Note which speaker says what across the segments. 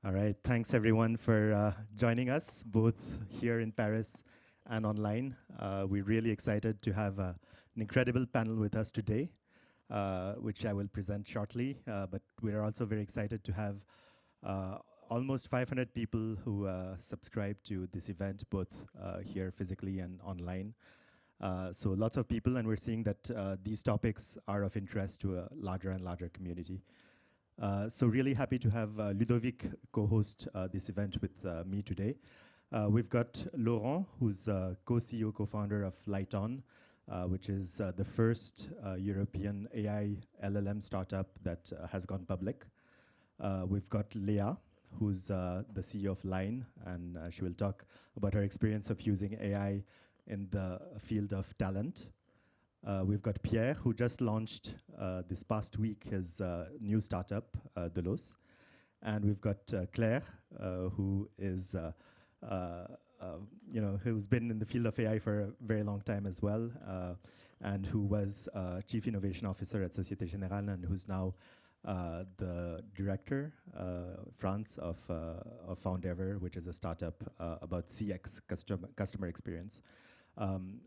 Speaker 1: All right, thanks everyone for joining us, both here in Paris and online. We're really excited to have an incredible panel with us today, which I will present shortly. But we're also very excited to have almost 500 people who subscribe to this event, both here physically and online. So lots of people, and we're seeing that these topics are of interest to a larger and larger community. So really happy to have Ludovic co-host this event with me today. We've got Laurent, who's co-CEO, co-founder of Lighton, which is the first European AI LLM startup that has gone public. We've got Leah, who's the CEO of Line, and she will talk about her experience of using AI in the field of talent. We've got Pierre, who just launched this past week his new startup, Delos. And we've got Claire, who is, who's been in the field of AI for a very long time as well, and who was Chief Innovation Officer at Société Générale, and who's now the director, France, of Foundever, which is a startup about CX, customer experience.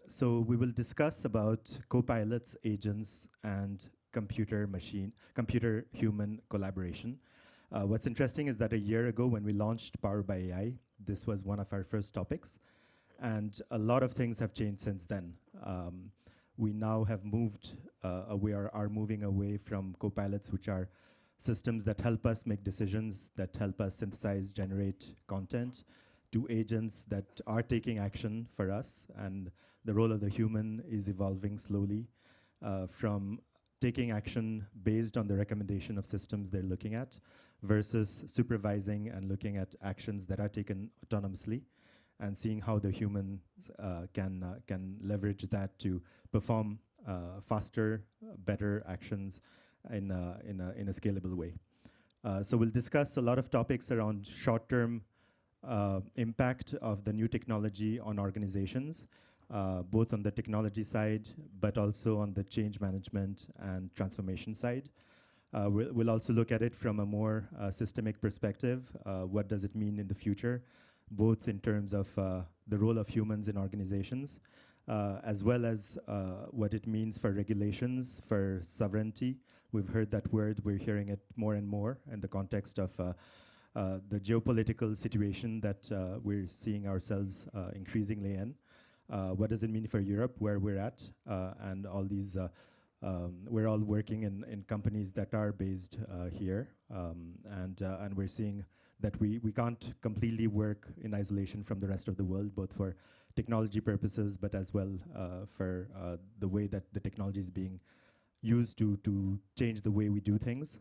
Speaker 1: So we will discuss about copilots, agents, and computer-human collaboration. What's interesting is that a year ago when we launched Powered by AI, this was one of our first topics. And a lot of things have changed since then. We now have moved, we are moving away from copilots, which are systems that help us make decisions, that help us synthesize, generate content, to agents that are taking action for us, and the role of the human is evolving slowly from taking action based on the recommendation of systems they're looking at versus supervising and looking at actions that are taken autonomously and seeing how the human can leverage that to perform faster, better actions in a scalable way. So we'll discuss a lot of topics around short-term impact of the new technology on organizations, both on the technology side, but also on the change management and transformation side. We'll also look at it from a more systemic perspective. What does it mean in the future, both in terms of the role of humans in organizations, as well as what it means for regulations, for sovereignty. We've heard that word, we're hearing it more and more in the context of the geopolitical situation that we're seeing ourselves increasingly in. What does it mean for Europe, where we're at, and all these, we're all working in companies that are based here, and we're seeing that we can't completely work in isolation from the rest of the world, both for technology purposes, but as well for the way that the technology is being used to change the way we do things.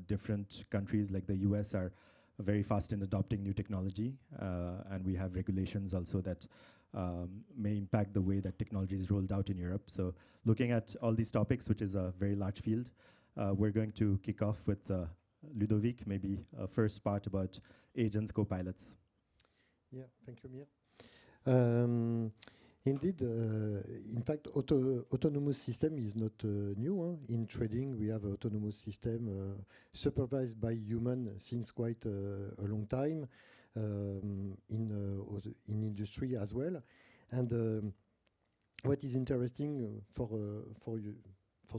Speaker 1: Different countries like the US are very fast in adopting new technology, and we have regulations also that may impact the way that technology is rolled out in Europe. So looking at all these topics, which is a very large field, we're going to kick off with Ludovic, maybe a first part about agents, copilots.
Speaker 2: Yeah, thank you, Mia. Indeed, in fact, autonomous system is not new. In trading, we have autonomous system supervised by human since quite a long time, in industry as well. And what is interesting for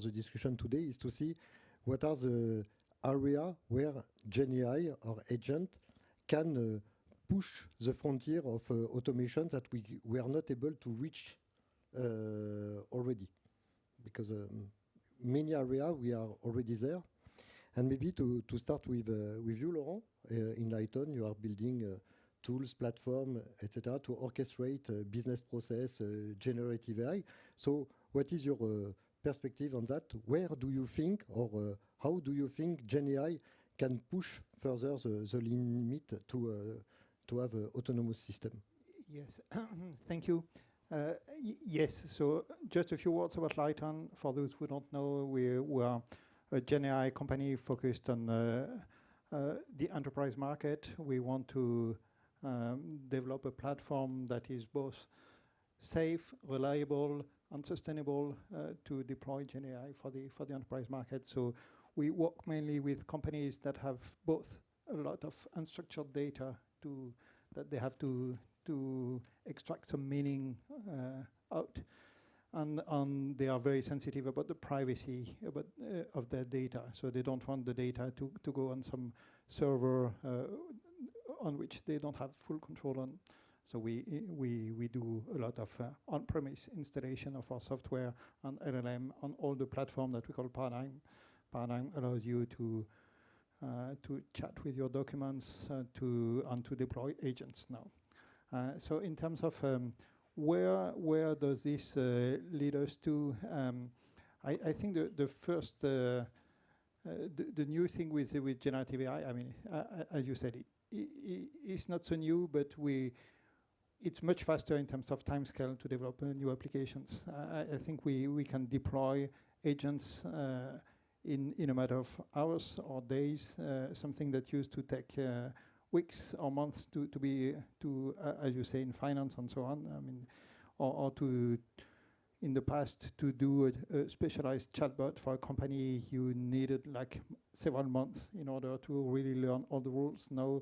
Speaker 2: the discussion today is to see what are the area where GenAI or agent can push the frontier of automation that we were not able to reach already. Because many areas we are already there. And maybe to start with you, Laurent, in Lighton, you are building tools, platform, etc., to orchestrate business process, generative AI. So what is your perspective on that? Where do you think, or how do you think GenAI can push further the limit to have an autonomous system?
Speaker 3: Yes, thank you. Yes, so just a few words about Lighton. For those who don't know, we are a GenAI company focused on the enterprise market. We want to develop a platform that is both safe, reliable, and sustainable to deploy GenAI for the enterprise market. So we work mainly with companies that have both a lot of unstructured data that they have to extract some meaning out. And they are very sensitive about the privacy of their data. So they don't want the data to go on some server on which they don't have full control on. So we do a lot of on-premise installation of our software and LLM on all the platform that we call Paradigm. Paradigm allows you to chat with your documents and to deploy agents now. So in terms of where does this lead us to? I think the first the new thing with generative AI. I mean, as you said, it's not so new, but it's much faster in terms of timescale to develop new applications. I think we can deploy agents in a matter of hours or days, something that used to take weeks or months to be as you say, in finance and so on. I mean, or to in the past to do a specialized chatbot for a company, you needed like several months in order to really learn all the rules. Now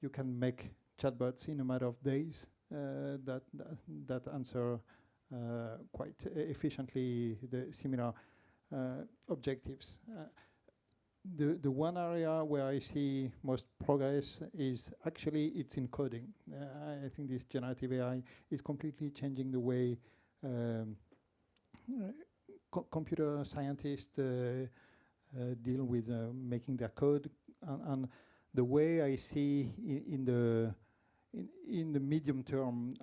Speaker 3: you can make chatbots in a matter of days that answer quite efficiently the similar objectives. The one area where I see most progress is actually it's in coding. I think this generative AI is completely changing the way computer scientists deal with making their code, and the way I see in the medium term,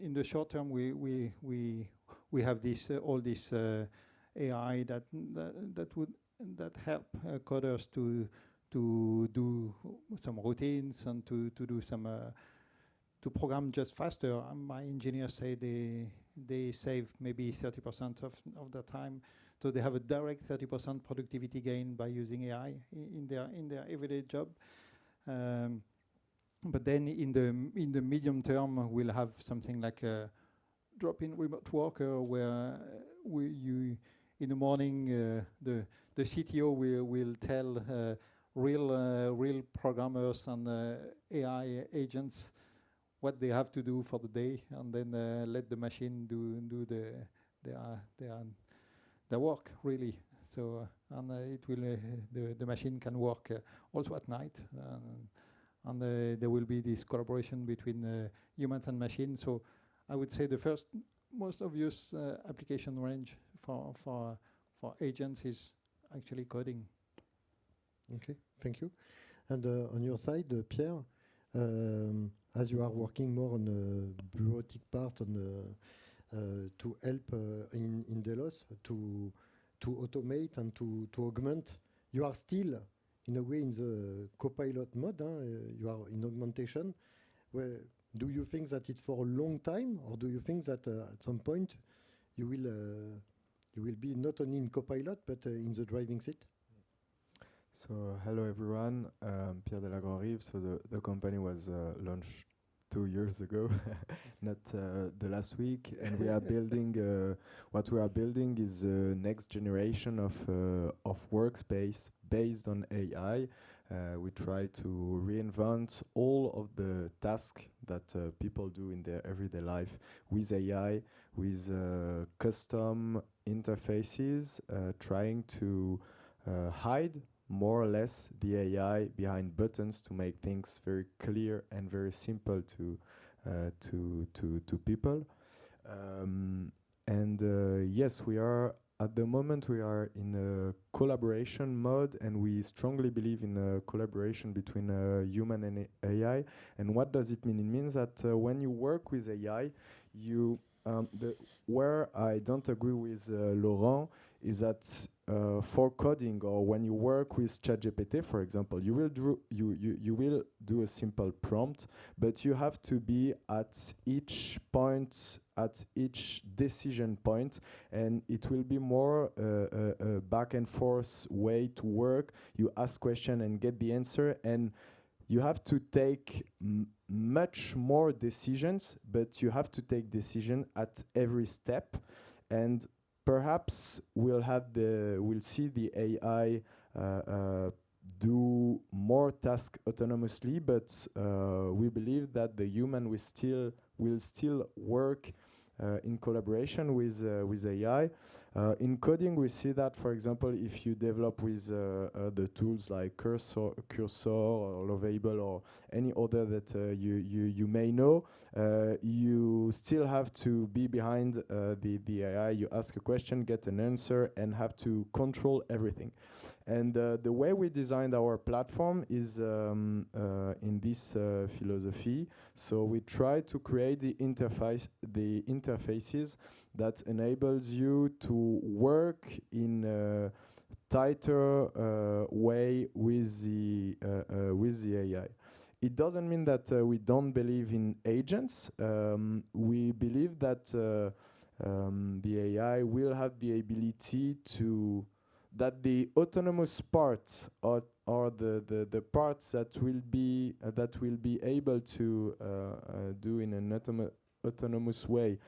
Speaker 3: in the short term, we have this all this AI that help coders to do some routines and to do some to program just faster. My engineers say they save maybe 30% of their time, so they have a direct 30% productivity gain by using AI in their everyday job. But then in the medium term, we'll have something like a drop-in remote worker where in the morning the CTO will tell real programmers and AI agents what they have to do for the day, and then let the machine do their work really. So and it will the machine can work also at night, and there will be this collaboration between humans and machines. So I would say the first most obvious application range for agents is actually coding.
Speaker 2: Okay, thank you. And on your side, Pierre, as you are working more on the bureaucratic part to help in Delos to automate and to augment, you are still in a way in the copilot mode. You are in augmentation. Where do you think that it's for a long time, or do you think that at some point you will be not only in Copilot, but in the driving seat?
Speaker 4: So hello everyone, Pierre de la Grand-Rive. So the company was launched 2 years ago, not the last week, and we are building. What we are building is a next generation of workspace based on AI. We try to reinvent all of the tasks that people do in their everyday life with AI, with custom interfaces, trying to hide more or less the AI behind buttons to make things very clear and very simple to people. Yes, we are at the moment we are in a collaboration mode, and we strongly believe in a collaboration between human and AI. And what does it mean? It means that when you work with AI, where I don't agree with Laurent is that for coding, or when you work with ChatGPT, for example, you will do a simple prompt, but you have to be at each point, at each decision point, and it will be more a back and forth way to work. You ask question and get the answer, and you have to take much more decisions, but you have to take decision at every step. And perhaps we'll see the AI do more tasks autonomously, but we believe that the human will still work in collaboration with AI. In coding, we see that, for example, if you develop with the tools like Cursor or Lovable or any other that you may know, you still have to be behind the AI. You ask a question, get an answer, and have to control everything. And the way we designed our platform is in this philosophy. So we try to create the interfaces that enables you to work in a tighter way with the AI. It doesn't mean that we don't believe in agents. We believe that the AI will have the ability to that the autonomous parts are the parts that will be able to do in an autonomous way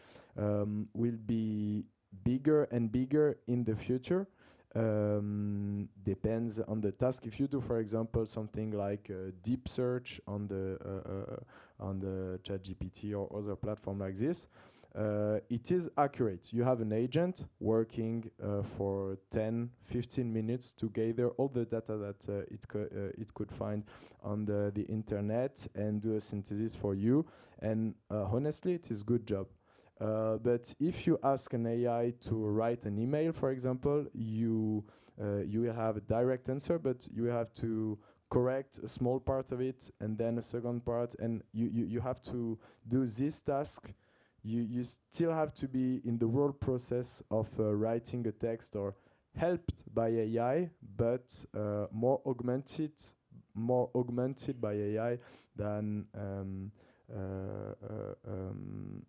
Speaker 4: will be bigger and bigger in the future. Depends on the task. If you do, for example, something like deep search on the ChatGPT or other platform like this, it is accurate. You have an agent working for 10-15 minutes to gather all the data that it could find on the internet and do a synthesis for you. And honestly, it is a good job. But if you ask an AI to write an email, for example, you will have a direct answer, but you have to correct a small part of it and then a second part, and you have to do this task. You still have to be in the whole process of writing a text or helped by AI, but more augmented by AI than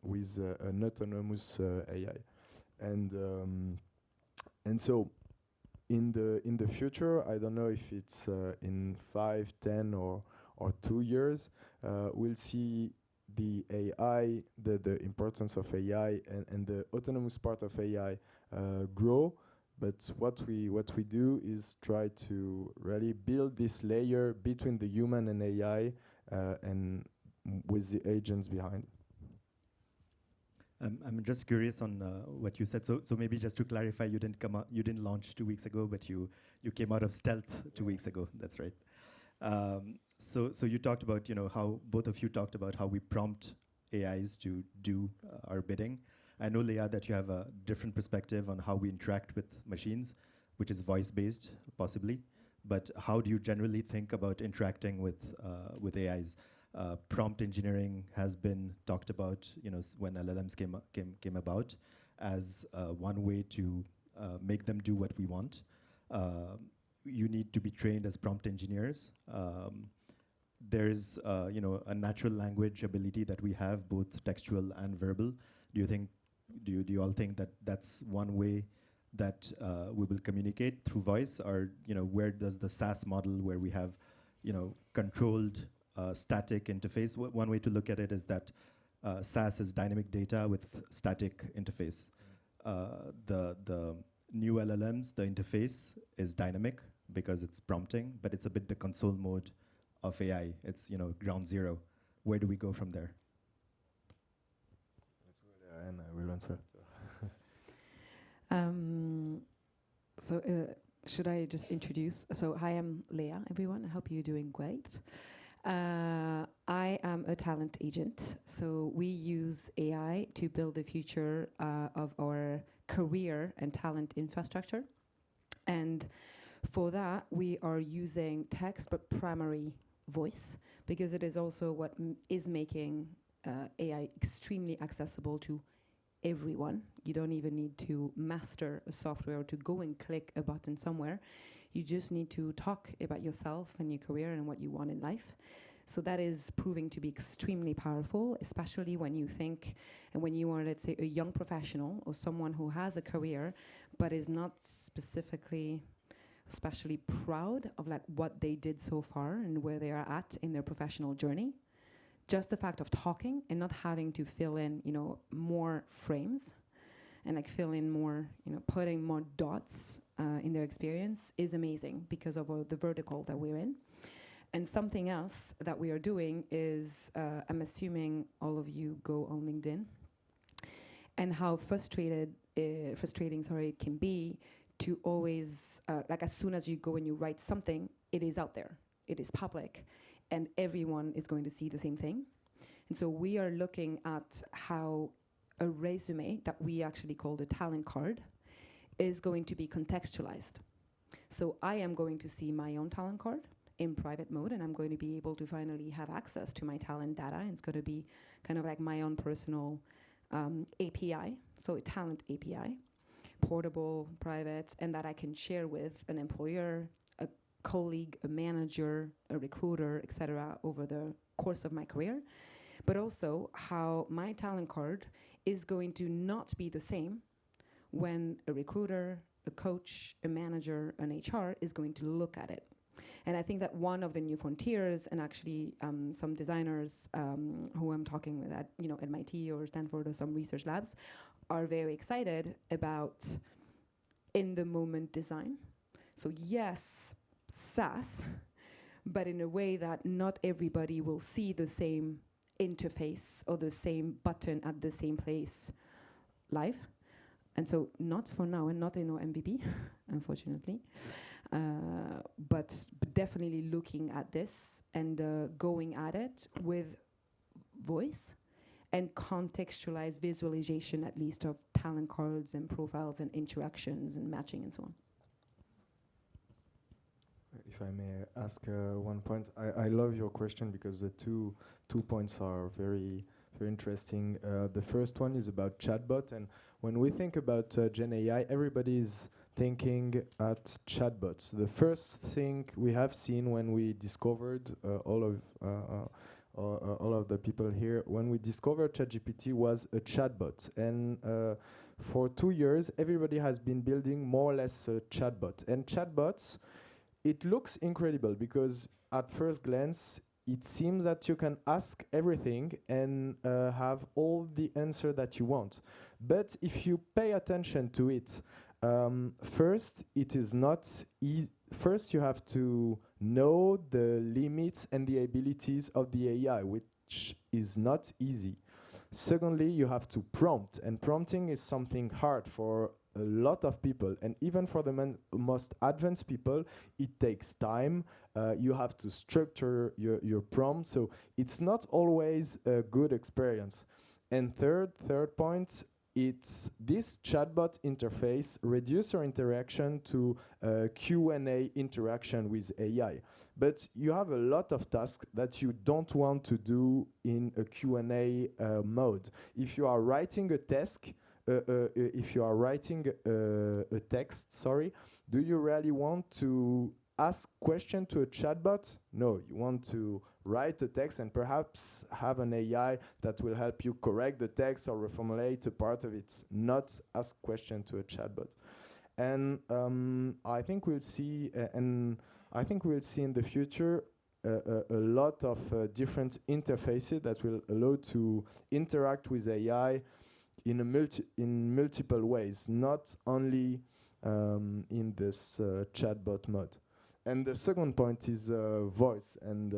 Speaker 4: with an autonomous AI. And so in the future, I don't know if it's in 5, 10 or 2 years, we'll see the AI, the importance of AI and the autonomous part of AI grow. But what we do is try to really build this layer between the human and AI and with the agents behind.
Speaker 1: I'm just curious on what you said. So maybe just to clarify, you didn't launch 2 weeks ago, but you came out of stealth 2 weeks ago. That's right. So you talked about how both of you talked about how we prompt AIs to do our bidding. I know, Leah, that you have a different perspective on how we interact with machines, which is voice-based, possibly. But how do you generally think about interacting with AIs? Prompt engineering has been talked about, when LLMs came about, as one way to make them do what we want. You need to be trained as prompt engineers. There's a natural language ability that we have, both textual and verbal. Do you all think that that's one way that we will communicate through voice, or where does the SAS model, where we have controlled static interface? One way to look at it is that SAS is dynamic data with static interface. The new LLMs, the interface is dynamic because it's prompting, but it's a bit the console mode of AI. It's ground zero. Where do we go from there?
Speaker 4: Let's go there, and I will answer.
Speaker 5: So should I just introduce? So hi, I'm Leah, everyone. I hope you're doing great. I am a talent agent. So we use AI to build the future of our career and talent infrastructure. And for that, we are using text, but primary voice, because it is also what is making AI extremely accessible to everyone. You don't even need to master a software or to go and click a button somewhere. You just need to talk about yourself and your career and what you want in life. So that is proving to be extremely powerful, especially when you think, and when you are, let's say, a young professional or someone who has a career, but is not especially proud of what they did so far and where they are at in their professional journey. Just the fact of talking and not having to fill in, more frames and like filling more, putting more dots in their experience is amazing because of the vertical that we're in. And something else that we are doing is, I'm assuming all of you go on LinkedIn, and how frustrating it can be to always, like as soon as you go and you write something, it is out there, it is public, and everyone is going to see the same thing. And so we are looking at how a resume that we actually call the talent card is going to be contextualized. So I am going to see my own talent card in private mode, and I'm going to be able to finally have access to my talent data. And it's going to be kind of like my own personal API, so a talent API, portable, private, and that I can share with an employer, a colleague, a manager, a recruiter, etc., over the course of my career. But also how my talent card is going to not be the same when a recruiter, a coach, a manager, an HR is going to look at it. And I think that one of the new frontiers, and actually some designers who I'm talking with at MIT or Stanford or some research labs, are very excited about in-the-moment design. So yes, SaaS, but in a way that not everybody will see the same interface or the same button at the same place live. And so not for now, and not in our MVP, unfortunately, but definitely looking at this and going at it with voice and contextualized visualization, at least, of talent cards and profiles and interactions and matching and so on.
Speaker 4: If I may ask one point, I love your question because the two points are very interesting. The first one is about chatbot, and when we think about Gen AI, everybody's thinking at chatbots. The first thing we have seen when we discovered all of the people here, when we discovered ChatGPT, was a chatbot, and for 2 years, everybody has been building more or less a chatbot. And chatbots, it looks incredible because at first glance, it seems that you can ask everything and have all the answer that you want. But if you pay attention to it, first, it is not easy. First, you have to know the limits and the abilities of the AI, which is not easy. Secondly, you have to prompt, and prompting is something hard for a lot of people, and even for the most advanced people, it takes time. You have to structure your prompt, so it's not always a good experience. And third point, it's this chatbot interface reduce your interaction to Q&A interaction with AI. But you have a lot of tasks that you don't want to do in a Q&A mode. If you are writing a task, if you are writing a text, do you really want to ask question to a chatbot? No, you want to write a text and perhaps have an AI that will help you correct the text or reformulate a part of it, not ask question to a chatbot. And I think we'll see, in the future a lot of different interfaces that will allow to interact with AI in multiple ways, not only in this chatbot mode. And the second point is voice. And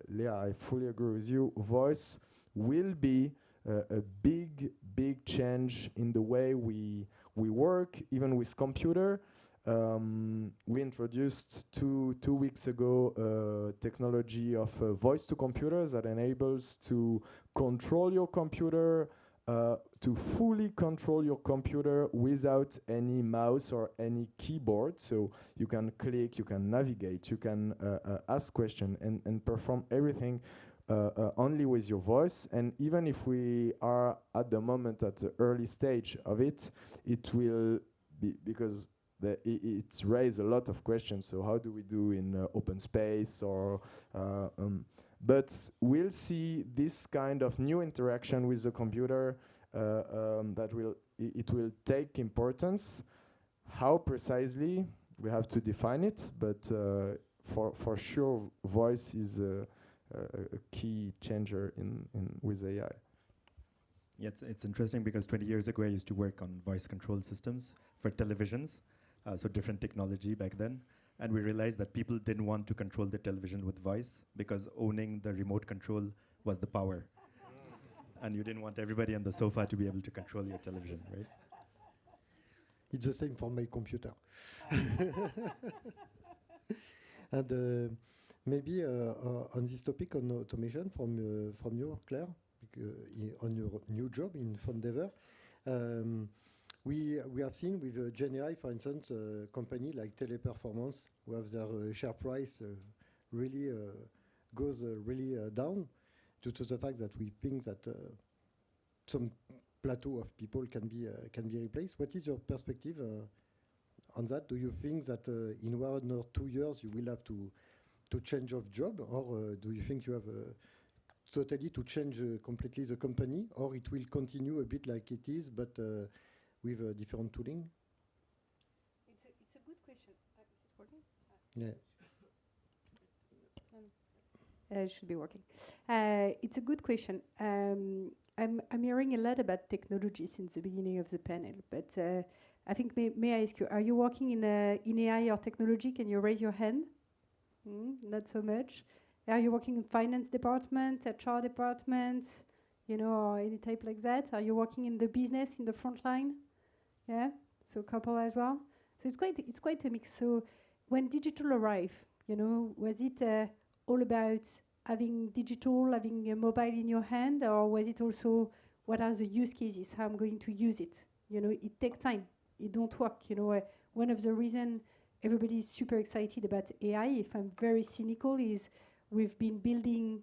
Speaker 4: Leah, I fully agree with you. Voice will be a big change in the way we work, even with computer. We introduced two weeks ago technology of voice to computers that enables to control your computer, to fully control your computer without any mouse or any keyboard. So you can click, you can navigate, you can ask questions and perform everything only with your voice. And even if we are at the moment at the early stage of it, it will be, because it's raised a lot of questions. So how do we do in open space or but we'll see this kind of new interaction with the computer that will take importance. How precisely, we have to define it, but for sure, voice is a key changer in with AI.
Speaker 1: Yeah, it's interesting because 20 years ago I used to work on voice control systems for televisions, so different technology back then. And we realized that people didn't want to control the television with voice because owning the remote control was the power. And you didn't want everybody on the sofa to be able to control your television, right?
Speaker 2: It's the same for my computer. And maybe on this topic on automation from you, Claire, on your new job in Fondever, we have seen with Gen AI, for instance, a company like Teleperformance, who have their share price really goes really down due to the fact that we think that some plateau of people can be replaced. What is your perspective on that? Do you think that in 1 or 2 years you will have to change of job, or do you think you have totally to change completely the company, or it will continue a bit like it is, but with different tooling?
Speaker 6: It's a good question. Is it working?
Speaker 2: Yeah.
Speaker 6: It should be working. It's a good question. I'm hearing a lot about technology since the beginning of the panel, but I think may I ask you, are you working in AI or technology? Can you raise your hand? Not so much. Are you working in finance department, HR department, or any type like that? Are you working in the business, in the front line? Yeah, so couple as well. So it's quite a mix. So when digital arrived, was it all about having digital, having a mobile in your hand, or was it also what are the use cases, how I'm going to use it? It takes time. It don't work. One of the reasons everybody is super excited about AI, if I'm very cynical, is we've been building,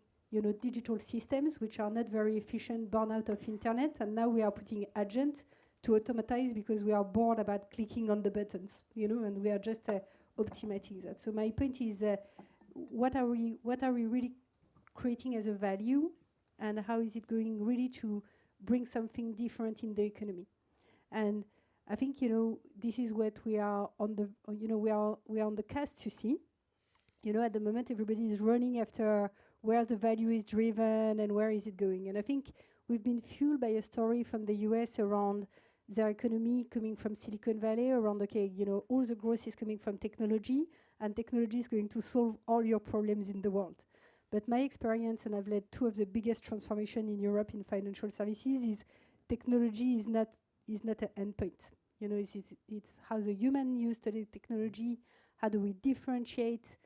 Speaker 6: digital systems which are not very efficient, born out of internet, and now we are putting agents to automatize because we are bored about clicking on the buttons, and we are just optimizing that. So my point is, what are we really creating as a value, and how is it going really to bring something different in the economy? And I think this is what we are on the we are on the cast to see. At the moment everybody is running after where the value is driven and where is it going. And I think we've been fueled by a story from the US around their economy coming from Silicon Valley, around all the growth is coming from technology, and technology is going to solve all your problems in the world. But my experience, and I've led 2 of the biggest transformation in Europe in financial services, is technology is not an endpoint. It's how the human use the technology, how do we differentiate,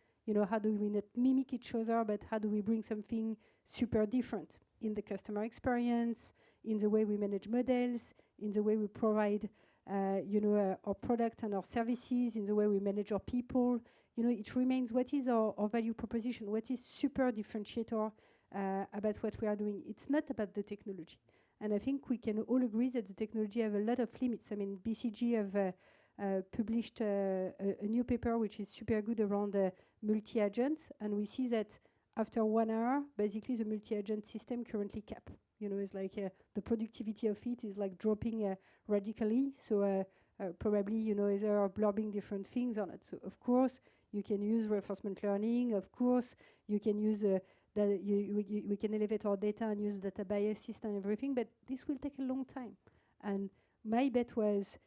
Speaker 6: how do we not mimic each other, but how do we bring something super different in the customer experience, in the way we manage models, in the way we provide our product and our services, in the way we manage our people. It remains what is our value proposition, what is super differentiator about what we are doing. It's not about the technology. And I think we can all agree that the technology have a lot of limits. I mean, BCG have published a new paper which is super good around multi-agents, and we see that after 1 hour, basically the multi-agent system currently cap. It's like the productivity of it is like dropping radically. So probably, either blurbing different things on it. So of course, you can use reinforcement learning. Of course, you can use we can elevate our data and use data biases and everything, but this will take a long time. And my bet was,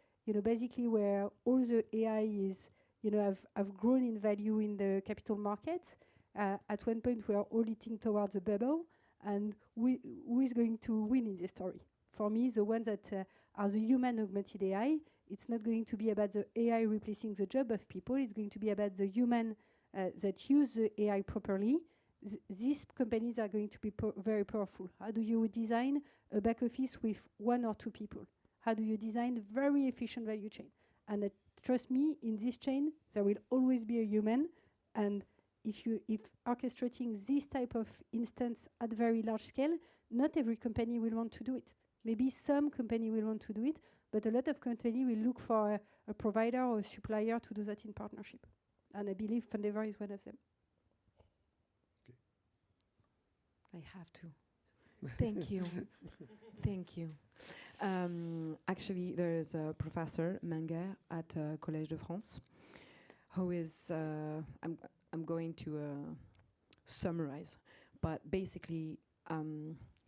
Speaker 6: basically where all the AI is, have grown in value in the capital markets. At one point, we are all eating towards a bubble, and who is going to win in this story? For me, the ones that are the human augmented AI, it's not going to be about the AI replacing the job of people. It's going to be about the human that use the AI properly. These companies are going to be very powerful. How do you design a back office with 1 or 2 people? How do you design very efficient value chain? And trust me, in this chain, there will always be a human. And if orchestrating this type of instance at very large scale, not every company will want to do it. Maybe some company will want to do it, but a lot of company will look for a provider or a supplier to do that in partnership. And I believe Fondever is one of them.
Speaker 5: I have to. Thank you. Thank you. Actually, there is a professor, Menger, at Collège de France, who is, I'm going to summarize, but basically,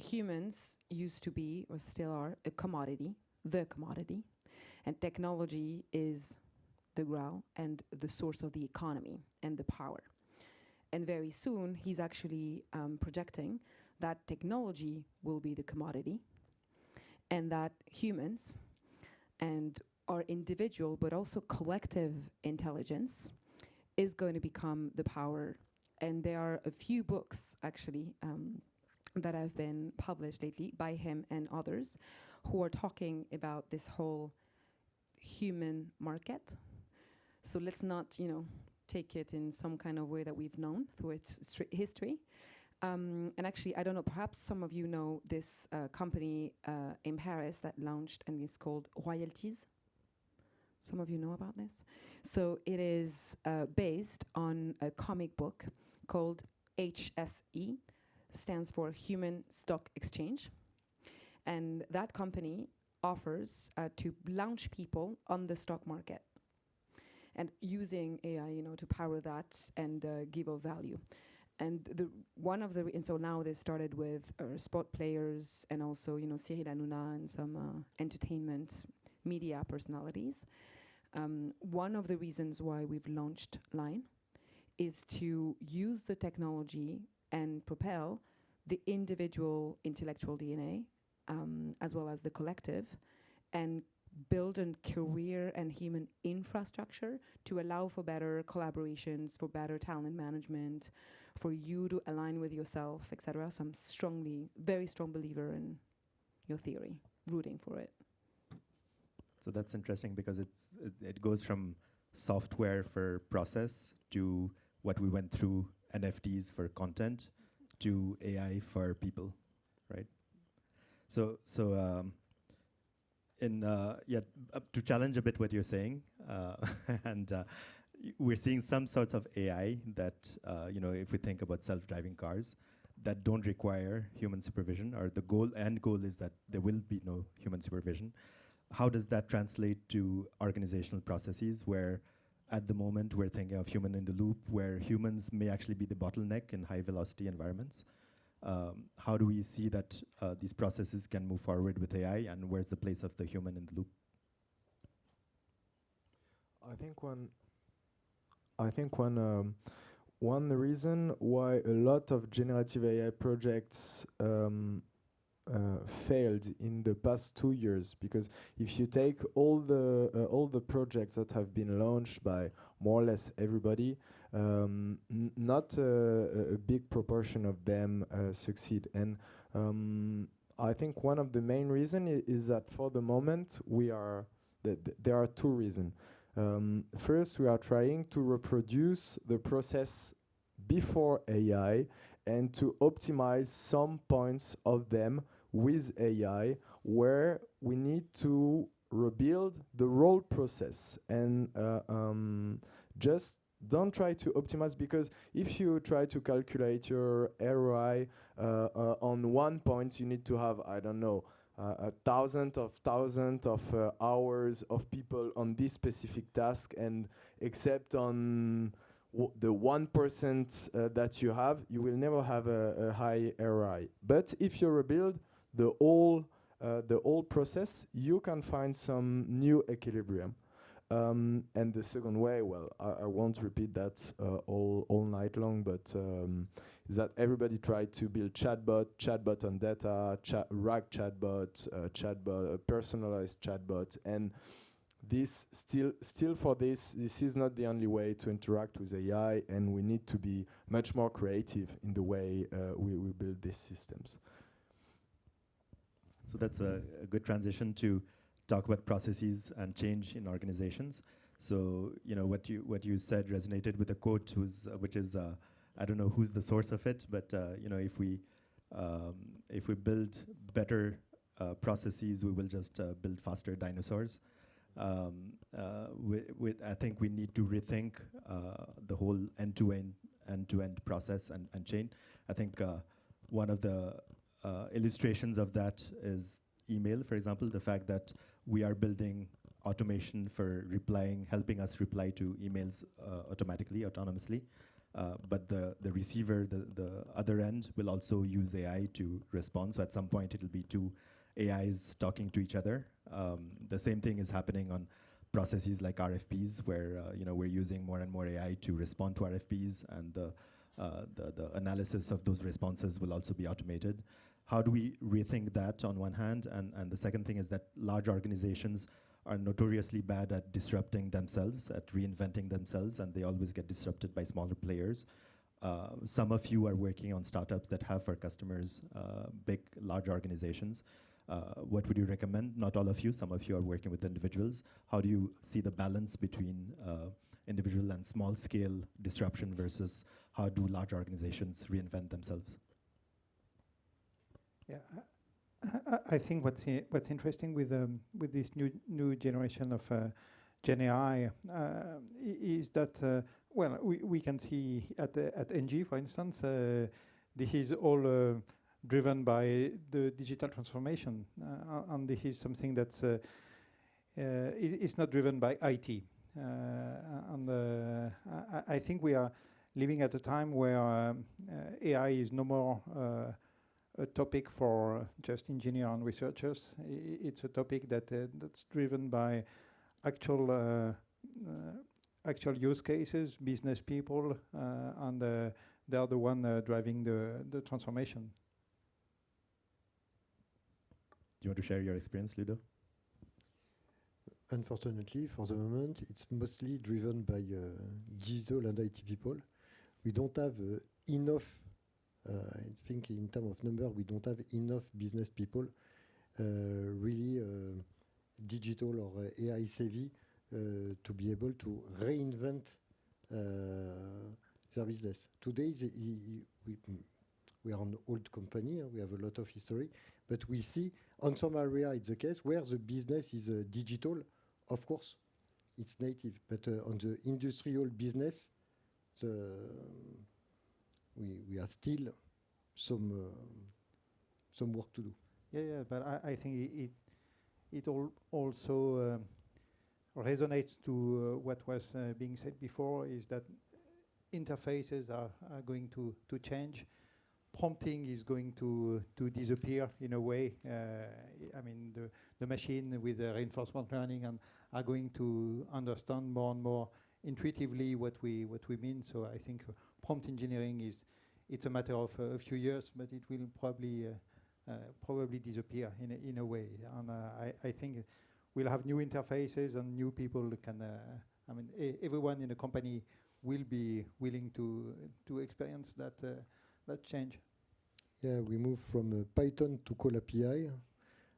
Speaker 5: humans used to be, or still are, a commodity, the commodity, and technology is the ground and the source of the economy and the power. And very soon, he's actually projecting that technology will be the commodity, and that humans and our individual but also collective intelligence is going to become the power. And there are a few books, actually, that have been published lately by him and others who are talking about this whole human market. So let's not, take it in some kind of way that we've known through its history. And actually, I don't know, perhaps some of you know this company in Paris that launched, and it's called Royalties. Some of you know about this? So it is based on a comic book called HSE, stands for Human Stock Exchange. And that company offers to launch people on the stock market and using AI, to power that and give a value. And so now they started with sport players and also, Cyril Hanouna and some entertainment media personalities. One of the reasons why we've launched Line is to use the technology and propel the individual intellectual DNA as well as the collective, and build a career and human infrastructure to allow for better collaborations, for better talent management, for you to align with yourself, etc. So I'm very strong believer in your theory, rooting for it.
Speaker 1: So that's interesting because it goes from software for process to what we went through, NFTs for content, to AI for people, right? So to challenge a bit what you're saying, and we're seeing some sorts of AI that, if we think about self-driving cars, that don't require human supervision, or the end goal is that there will be no human supervision. How does that translate to organizational processes where, at the moment, we're thinking of human in the loop, where humans may actually be the bottleneck in high-velocity environments? How do we see that these processes can move forward with AI, and where's the place of the human in the loop?
Speaker 4: I think one reason why a lot of generative AI projects failed in the past 2 years, because if you take all the projects that have been launched by more or less everybody, not a big proportion of them succeed. And I think one of the main reasons is that for the moment there are two reasons. First, we are trying to reproduce the process before AI and to optimize some points of them with AI, where we need to rebuild the role process and just don't try to optimize, because if you try to calculate your ROI on one point, you need to have, I don't know, thousands of hours of people on this specific task, and except on the 1% that you have, you will never have a high ROI. But if you rebuild the whole process, you can find some new equilibrium. And the second way, well, I won't repeat that all night long, but is that everybody tried to build chatbot on data, RAG chatbot, personalized chatbot, and this still for this is not the only way to interact with AI, and we need to be much more creative in the way we build these systems.
Speaker 1: So that's a good transition to talk about processes and change in organizations. So what you said resonated with a quote, which is I don't know who's the source of it, but if we build better processes, we will just build faster dinosaurs. I think we need to rethink the whole end-to-end process and chain. I think one of the illustrations of that is email, for example, the fact that we are building automation for replying, helping us reply to emails automatically, autonomously. but the receiver, the other end, will also use AI to respond. So at some point, it'll be two AIs talking to each other. The same thing is happening on processes like RFPs, where we're using more and more AI to respond to RFPs, and the analysis of those responses will also be automated. How do we rethink that on one hand? And the second thing is that large organizations are notoriously bad at disrupting themselves, at reinventing themselves, and they always get disrupted by smaller players. Some of you are working on startups that have for customers big, large organizations. What would you recommend? Not all of you, some of you are working with individuals. How do you see the balance between individual and small scale disruption versus how do large organizations reinvent themselves?
Speaker 3: Yeah, I think what's interesting with this new generation of Gen AI is that we can see at NG, for instance, this is all driven by the digital transformation, and this is something that's it's not driven by IT. I think we are living at a time where AI is no more a topic for just engineers and researchers. It's a topic that's driven by actual use cases, business people, and they are the one driving the transformation.
Speaker 1: Do you want to share your experience, Ludo?
Speaker 2: Unfortunately, for the moment, it's mostly driven by digital and IT people. We don't have enough, I think in terms of number, we don't have enough business people really digital or AI savvy to be able to reinvent their business. Today, we are an old company, we have a lot of history, but we see on some area it's the case where the business is digital, of course, it's native, but on the industrial business, we have still some work to do.
Speaker 3: Yeah, but I think it also resonates to what was being said before, is that interfaces are going to change. Prompting is going to disappear in a way. I mean, the machine with the reinforcement learning are going to understand more and more intuitively what we mean. So I think prompt engineering it's a matter of a few years, but it will probably disappear in a way. And I think we'll have new interfaces and new people can. I mean, everyone in a company will be willing to experience that change.
Speaker 2: Yeah, we move from Python to call API.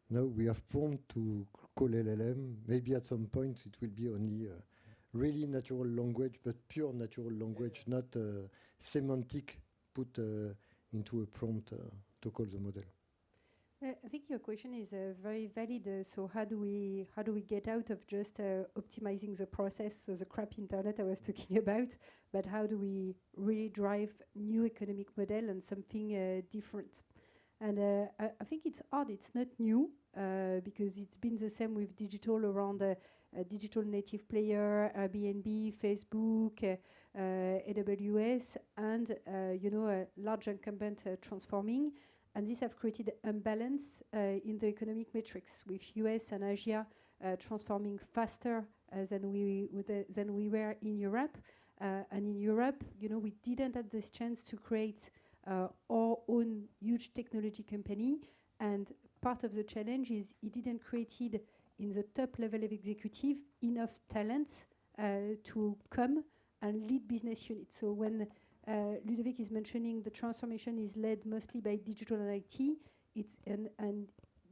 Speaker 2: Now we have prompt to call LLM. Maybe at some point it will be only really natural language, but pure natural language, not semantic put into a prompt to call the model.
Speaker 6: I think your question is very valid. So how do we get out of just optimizing the process, so the crap internet I was talking about, but how do we really drive new economic model and something different? And I think it's hard. It's not new because it's been the same with digital around a digital native player, Airbnb, Facebook, AWS, and a large incumbent transforming. And this have created imbalance in the economic metrics, with US and Asia transforming faster than we were in Europe. And in Europe, we didn't have this chance to create our own huge technology company. And part of the challenge is it didn't create in the top level of executive enough talent to come and lead business units. So when Ludovic is mentioning the transformation is led mostly by digital and IT. And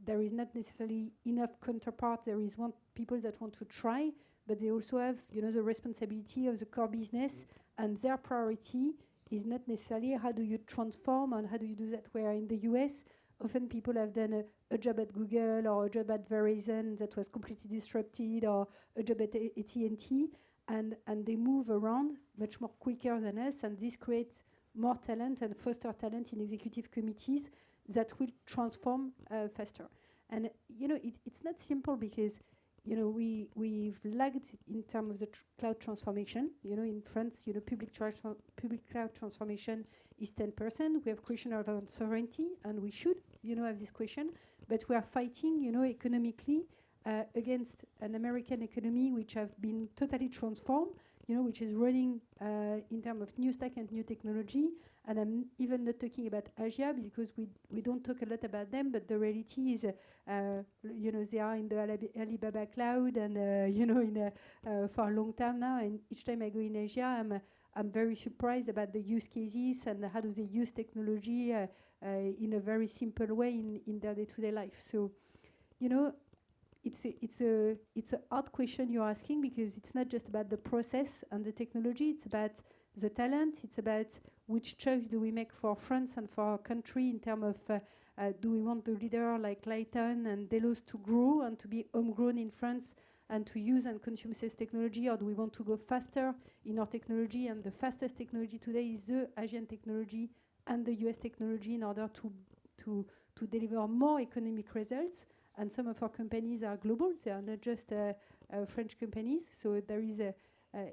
Speaker 6: there is not necessarily enough counterpart. There is people that want to try, but they also have the responsibility of the core business, and their priority is not necessarily how do you transform and how do you do that. Where in the US, often people have done a job at Google or a job at Verizon that was completely disrupted, or a job at AT&T. And they move around much more quicker than us, and this creates more talent and foster talent in executive committees that will transform faster. And it's not simple, because we've lagged in terms of the cloud transformation. In France, public cloud transformation is 10%. We have question around sovereignty, and we should, have this question. But we are fighting, economically against an American economy which have been totally transformed, which is running in terms of new stack and new technology. And I'm even not talking about Asia because we don't talk a lot about them, but the reality is, they are in the Alibaba cloud and, for a long time now. And each time I go in Asia, I'm very surprised about the use cases and how do they use technology in a very simple way in their day-to-day life. So, it's a hard question you're asking because it's not just about the process and the technology. It's about the talent. It's about which choice do we make for France and for our country in terms of do we want the leader like Lighton and Delos to grow and to be homegrown in France and to use and consume this technology, or do we want to go faster in our technology? And the fastest technology today is the Asian technology and the US technology in order to deliver more economic results. And some of our companies are global. They are not just French companies. So there is a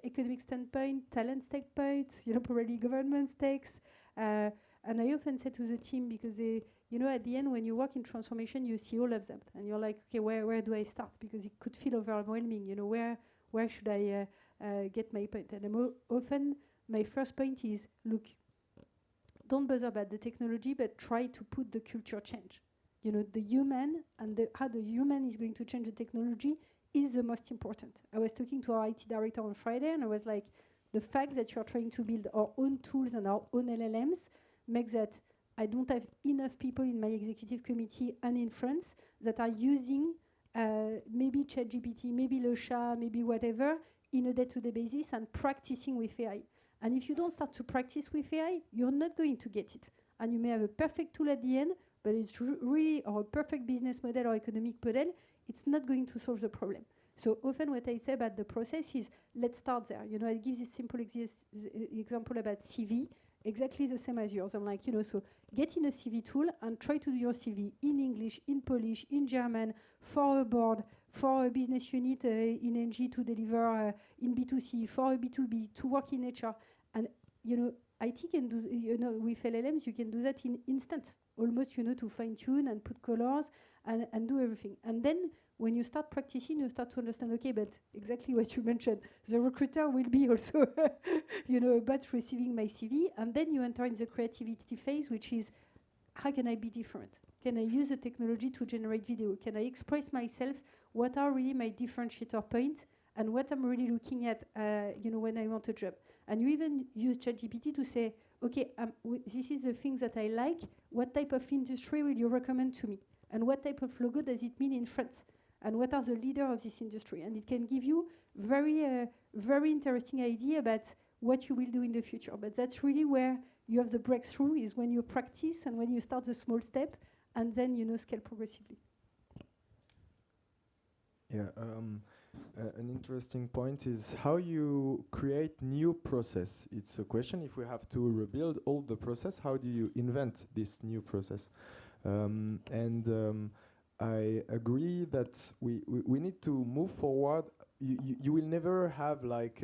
Speaker 6: economic standpoint, talent standpoint, probably government stakes. And I often say to the team, because at the end, when you work in transformation, you see all of them. And you're like, okay, where do I start? Because it could feel overwhelming. Where should I get my point? And often, my first point is, look, don't bother about the technology, but try to put the culture change. The human and how the human is going to change the technology is the most important. I was talking to our IT director on Friday, and I was like, the fact that you're trying to build our own tools and our own LLMs makes that I don't have enough people in my executive committee and in France that are using maybe ChatGPT, maybe Lusha, maybe whatever, in a day-to-day basis and practicing with AI. And if you don't start to practice with AI, you're not going to get it. And you may have a perfect tool at the end, but it's really, or a perfect business model or economic model, it's not going to solve the problem. So often what I say about the process is, let's start there. I give this simple example about CV, exactly the same as yours. I'm like, so get in a CV tool and try to do your CV in English, in Polish, in German, for a board, for a business unit in NG to deliver in B2C, for a B2B, to work in HR. And, IT can do, with LLMs, you can do that in instant, almost, to fine-tune and put colors and do everything. And then when you start practicing, you start to understand, okay, but exactly what you mentioned, the recruiter will be also, about receiving my CV. And then you enter in the creativity phase, which is, how can I be different? Can I use the technology to generate video? Can I express myself? What are really my differentiator points? And what I'm really looking at, when I want a job. And you even use ChatGPT to say, okay, this is the things that I like. What type of industry will you recommend to me? And what type of logo does it mean in France? And what are the leaders of this industry? And it can give you very, very interesting idea about what you will do in the future. But that's really where you have the breakthrough, is when you practice and when you start the small step and then, scale progressively.
Speaker 4: Yeah. An interesting point is how you create new process. It's a question, if we have to rebuild all the process, how do you invent this new process? I agree that we need to move forward. You will never have like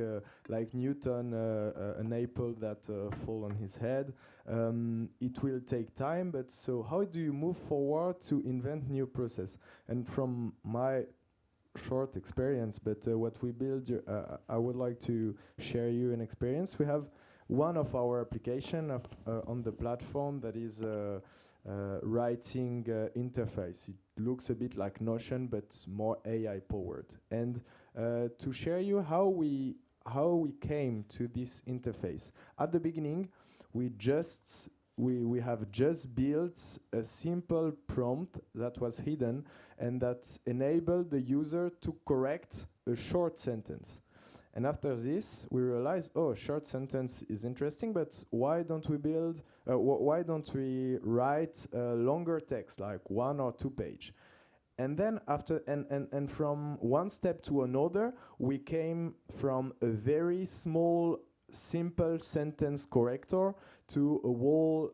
Speaker 4: Newton, an apple that fall on his head. It will take time, but so how do you move forward to invent new process? And from my short experience, but what we build, I would like to share you an experience. We have one of our application on the platform that is writing interface. It looks a bit like Notion, but more AI powered. And to share you how we came to this interface. At the beginning, we have just built a simple prompt that was hidden and that enabled the user to correct a short sentence. And after this, we realized, oh, short sentence is interesting, but why don't we write longer text, like 1 or 2 page? And then and from one step to another, we came from a very small, simple sentence corrector to a whole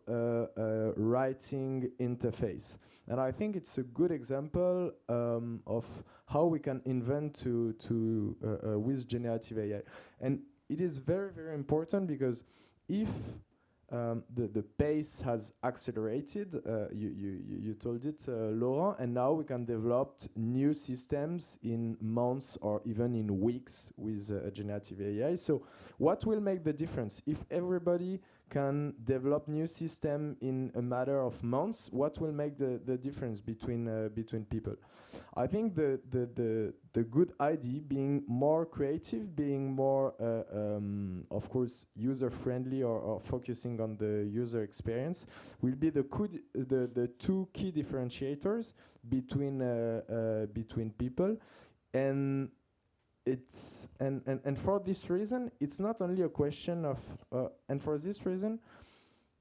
Speaker 4: writing interface. And I think it's a good example of how we can invent with generative AI. And it is very, very important because if the pace has accelerated, you told it, Laurent, and now we can develop new systems in months or even in weeks with generative AI. So what will make the difference? If everybody can develop new system in a matter of months, what will make the difference between people? I think the good idea, being more creative, being more, of course, user-friendly or focusing on the user experience, will be the two key differentiators between people. And it's and for this reason, it's not only a question of and for this reason,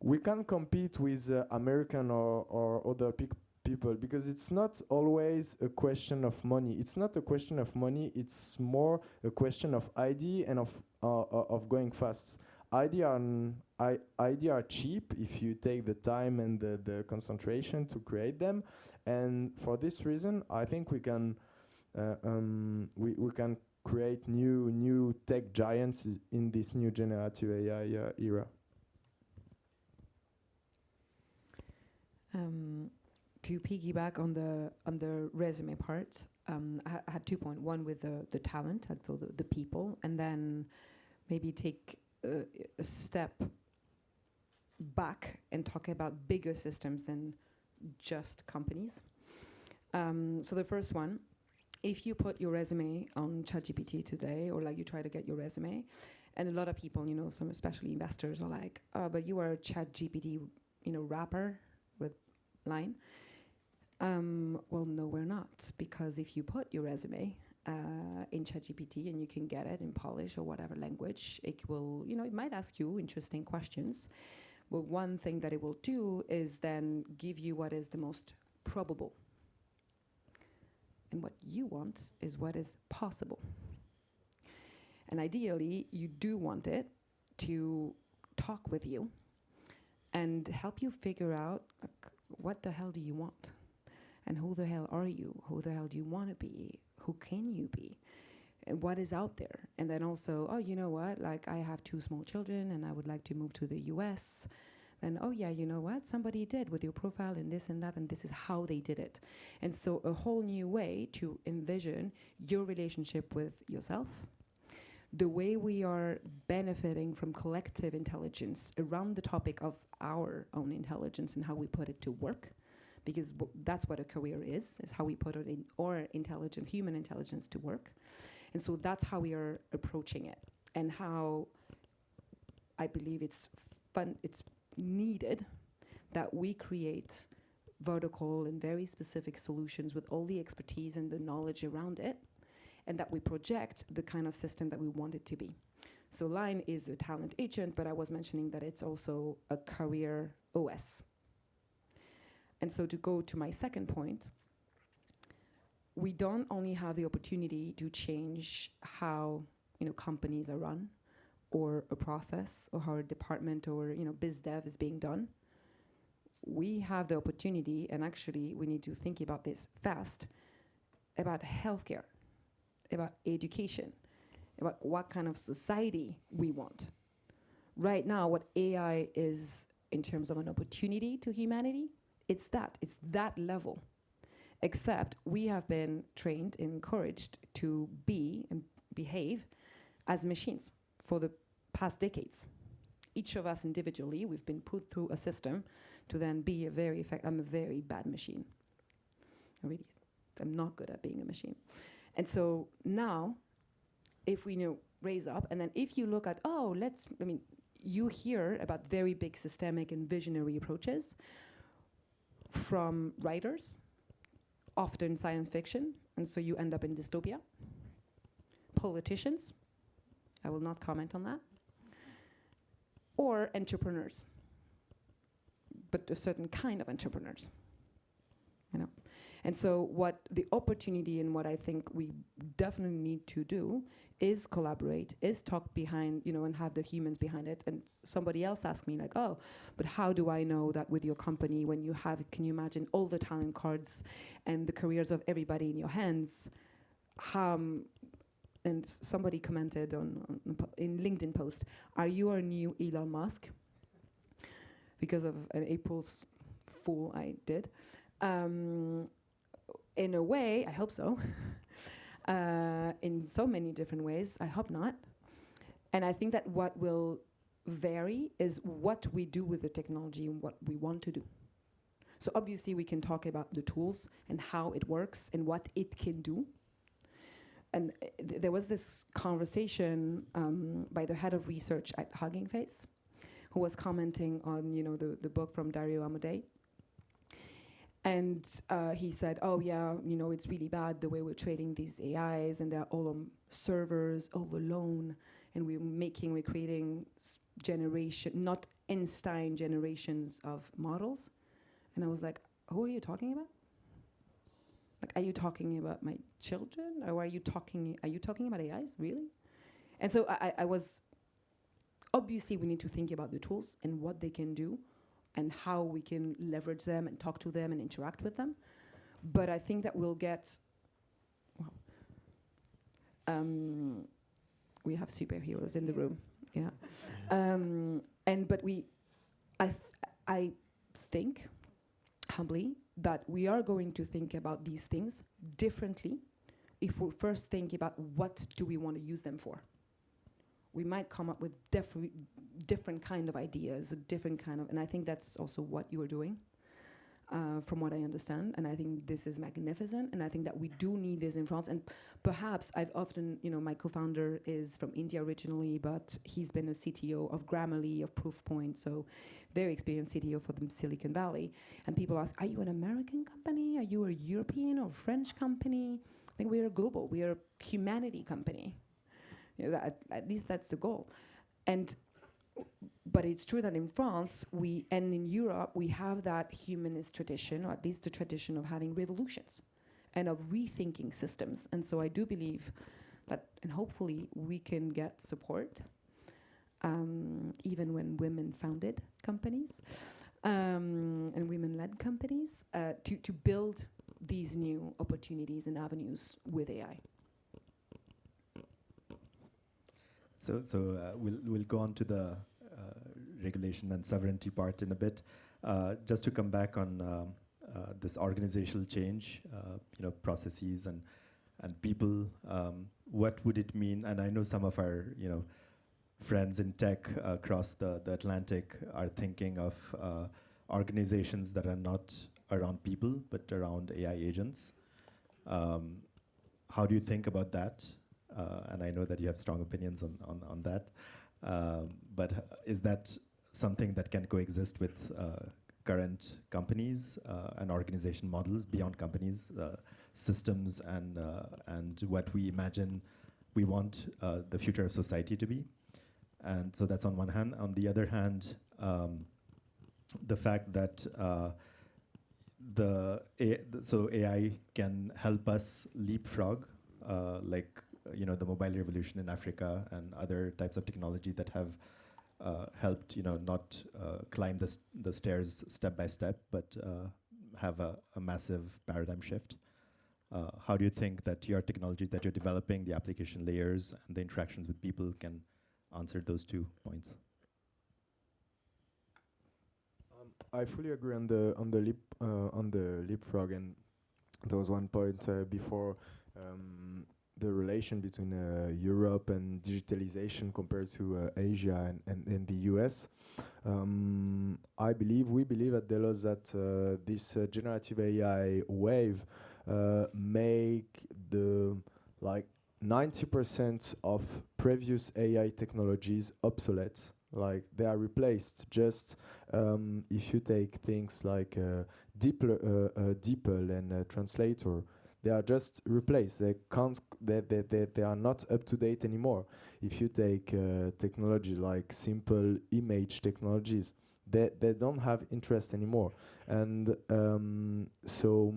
Speaker 4: we can compete with American or other people, because it's not always a question of money. It's not a question of money. It's more a question of idea and of going fast. Idea are cheap if you take the time and the concentration to create them. And for this reason, I think we can create new tech giants in this new generative AI era.
Speaker 5: To piggyback on the resume part, I had 2 points. One with the talent, so the people, and then maybe take a step back and talk about bigger systems than just companies. So the first one, if you put your resume on ChatGPT today, or like you try to get your resume, and a lot of people, some especially investors, are like, "Oh, but you are a ChatGPT, rapper with line." Well, no, we're not, because if you put your resume in ChatGPT and you can get it in Polish or whatever language, it will, it might ask you interesting questions. But one thing that it will do is then give you what is the most probable. And what you want is what is possible. And ideally, you do want it to talk with you and help you figure out, what the hell do you want? And who the hell are you? Who the hell do you want to be? Who can you be? And what is out there? And then also, oh, you know what? Like, I have 2 small children and I would like to move to the US. Then, oh yeah, you know what? Somebody did with your profile and this and that, and this is how they did it. And so a whole new way to envision your relationship with yourself, the way we are benefiting from collective intelligence around the topic of our own intelligence and how we put it to work, because that's what a career is how we put it in our intelligence, human intelligence, to work. And so that's how we are approaching it, and how I believe it's needed that we create vertical and very specific solutions with all the expertise and the knowledge around it, and that we project the kind of system that we want it to be. So Line is a talent agent, but I was mentioning that it's also a career OS. And so to go to my second point, we don't only have the opportunity to change how companies are run, or a process, or how a department or biz dev is being done. We have the opportunity, and actually we need to think about this fast, about healthcare, about education, about what kind of society we want. Right now, what AI is in terms of an opportunity to humanity, it's that level. Except we have been trained and encouraged to be and behave as machines for the past decades. Each of us individually, we've been put through a system to then be I'm a very bad machine. I'm not good at being a machine. And so now, if we raise up, and then if you look at, you hear about very big systemic and visionary approaches from writers, often science fiction, and so you end up in dystopia. Politicians, I will not comment on that. Or entrepreneurs, but a certain kind of entrepreneurs, And so what the opportunity and what I think we definitely need to do is collaborate, is talk behind, and have the humans behind it. And somebody else asked me like, oh, but how do I know that with your company, when you have, can you imagine all the talent cards and the careers of everybody in your hands? And somebody commented in LinkedIn post, are you our new Elon Musk? Because of an April's Fool I did. In a way, I hope so. In so many different ways, I hope not. And I think that what will vary is what we do with the technology and what we want to do. So obviously we can talk about the tools and how it works and what it can do. And there was this conversation by the head of research at Hugging Face, who was commenting on, the book from Dario Amodei. And he said, oh yeah, it's really bad the way we're trading these AIs, and they're all on servers, all alone, and we're creating not Einstein generations of models. And I was like, who are you talking about? Like, are you talking about my children, or are you talking about AIs, really? And so I was, obviously we need to think about the tools and what they can do and how we can leverage them and talk to them and interact with them. But I think that we'll get, we have superheroes in the room, yeah. I think, humbly, that we are going to think about these things differently if we first think about what do we want to use them for. We might come up with different kind of ideas, and I think that's also what you are doing, from what I understand. And I think this is magnificent, and I think that we do need this in France. And perhaps I've often, my co-founder is from India originally, but he's been a CTO of Grammarly, of Proofpoint, so very experienced CTO for the Silicon Valley. And people ask, are you an American company? Are you a European or French company? I think we are global. We are a humanity company. At least that's the goal. But it's true that in France, and in Europe, we have that humanist tradition, or at least the tradition of having revolutions and of rethinking systems. And so I do believe that, and hopefully we can get support, even when women founded companies and women-led companies, to build these new opportunities and avenues with AI.
Speaker 1: So we'll go on to the regulation and sovereignty part in a bit. Just to come back on this organizational change, processes and people. What would it mean? And I know some of our friends in tech across the Atlantic are thinking of organizations that are not around people but around AI agents. How do you think about that? And I know that you have strong opinions on that. But is that something that can coexist with current companies and organization models beyond companies, systems, and what we imagine we want the future of society to be? And so that's on one hand. On the other hand, the fact that AI can help us leapfrog, like the mobile revolution in Africa and other types of technology that have helped not climb the stairs step by step, but have a massive paradigm shift. How do you think that your technologies that you're developing, the application layers and the interactions with people, can answer those 2 points?
Speaker 4: I fully agree on the leapfrog, and there was one point before the relation between Europe and digitalization compared to Asia and the US. We believe at Delos that this generative AI wave make the 90% of previous AI technologies obsolete. Like, they are replaced. Just if you take things like DeepL and Translator, they are just replaced. They are not up to date anymore. If you take technology like simple image technologies, they don't have interest anymore. And so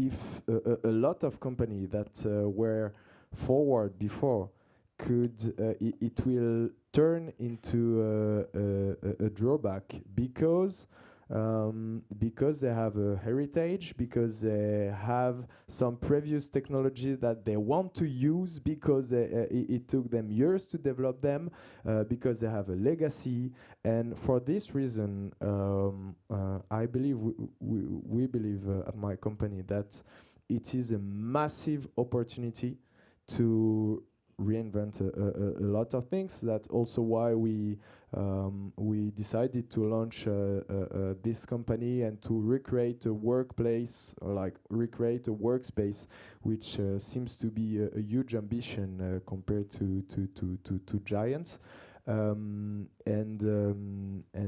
Speaker 4: if a lot of companies that were forward before could it will turn into a drawback because they have a heritage, because they have some previous technology that they want to use, because it took them years to develop them, because they have a legacy. And for this reason, I believe we believe at my company that it is a massive opportunity to reinvent a lot of things. That's also why we decided to launch this company and to recreate a workplace, or like recreate a workspace, which seems to be a huge ambition compared to giants. And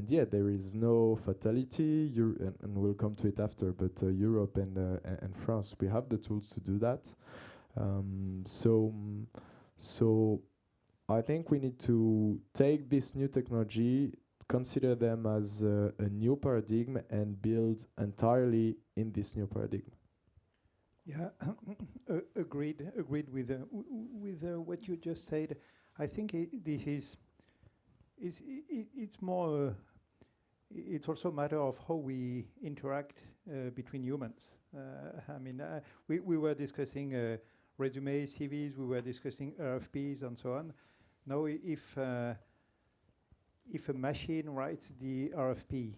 Speaker 4: yeah, there is no fatality. And we'll come to it after. But Europe and France, we have the tools to do that. So I think we need to take this new technology, consider them as a new paradigm, and build entirely in this new paradigm.
Speaker 3: Yeah, agreed with what you just said. I think it's more. It's also a matter of how we interact between humans. I mean, we were discussing resume, CVs, we were discussing RFPs and so on. Now, if a machine writes the RFP,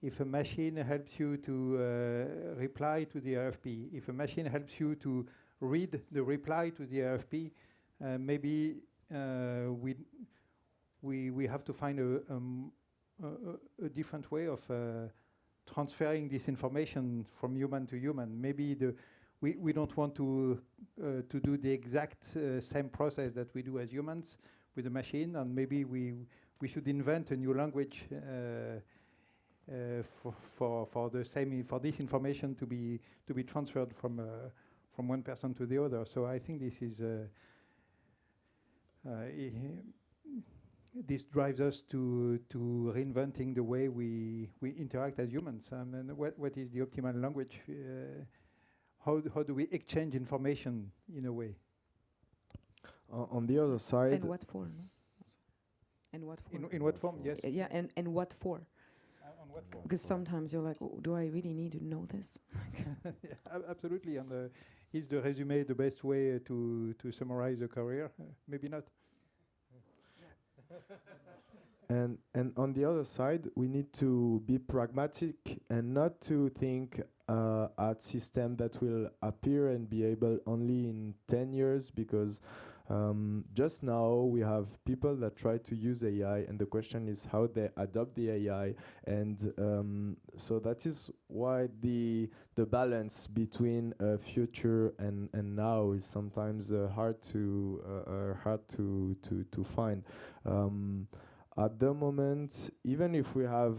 Speaker 3: if a machine helps you to reply to the RFP, if a machine helps you to read the reply to the RFP, maybe we have to find a different way of transferring this information from human to human. Maybe we don't want to do the exact same process that we do as humans with a machine, and maybe we should invent a new language for this information to be transferred from one person to the other. So I think this is this drives us to reinventing the way we interact as humans. And what is the optimal language? How do we exchange information in a way?
Speaker 4: On the other side,
Speaker 5: And what for? No? And what for?
Speaker 3: In what form? Yes.
Speaker 5: Yeah, and what for?
Speaker 3: On what form?
Speaker 5: Because sometimes you're like, oh, do I really need to know this?
Speaker 3: Yeah, absolutely. And is the resume the best way to summarize a career? Maybe not.
Speaker 4: And on the other side, we need to be pragmatic and not to think at system that will appear and be able only in 10 years, because just now we have people that try to use AI, and the question is how they adopt the AI. And so that is why the balance between future and now is sometimes hard to find. At the moment, even if we have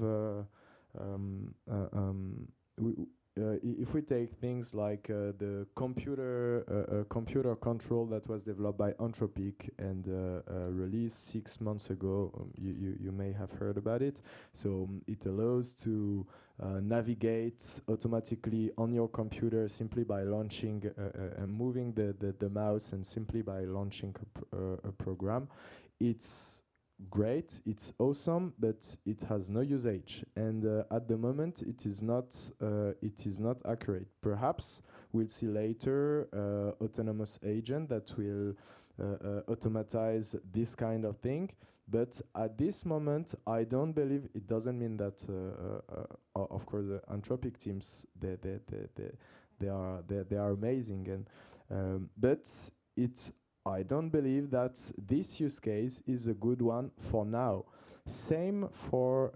Speaker 4: if we take things like the computer control that was developed by Anthropic and released 6 months ago, you may have heard about it. So it allows to navigate automatically on your computer simply by launching and moving the mouse, and simply by launching a program. It's great, it's awesome, but it has no usage, and at the moment it is not accurate. Perhaps we'll see later autonomous agent that will automatize this kind of thing, but at this moment I don't believe. It doesn't mean that of course the Anthropic teams they are amazing, and but I don't believe that this use case is a good one for now. Same for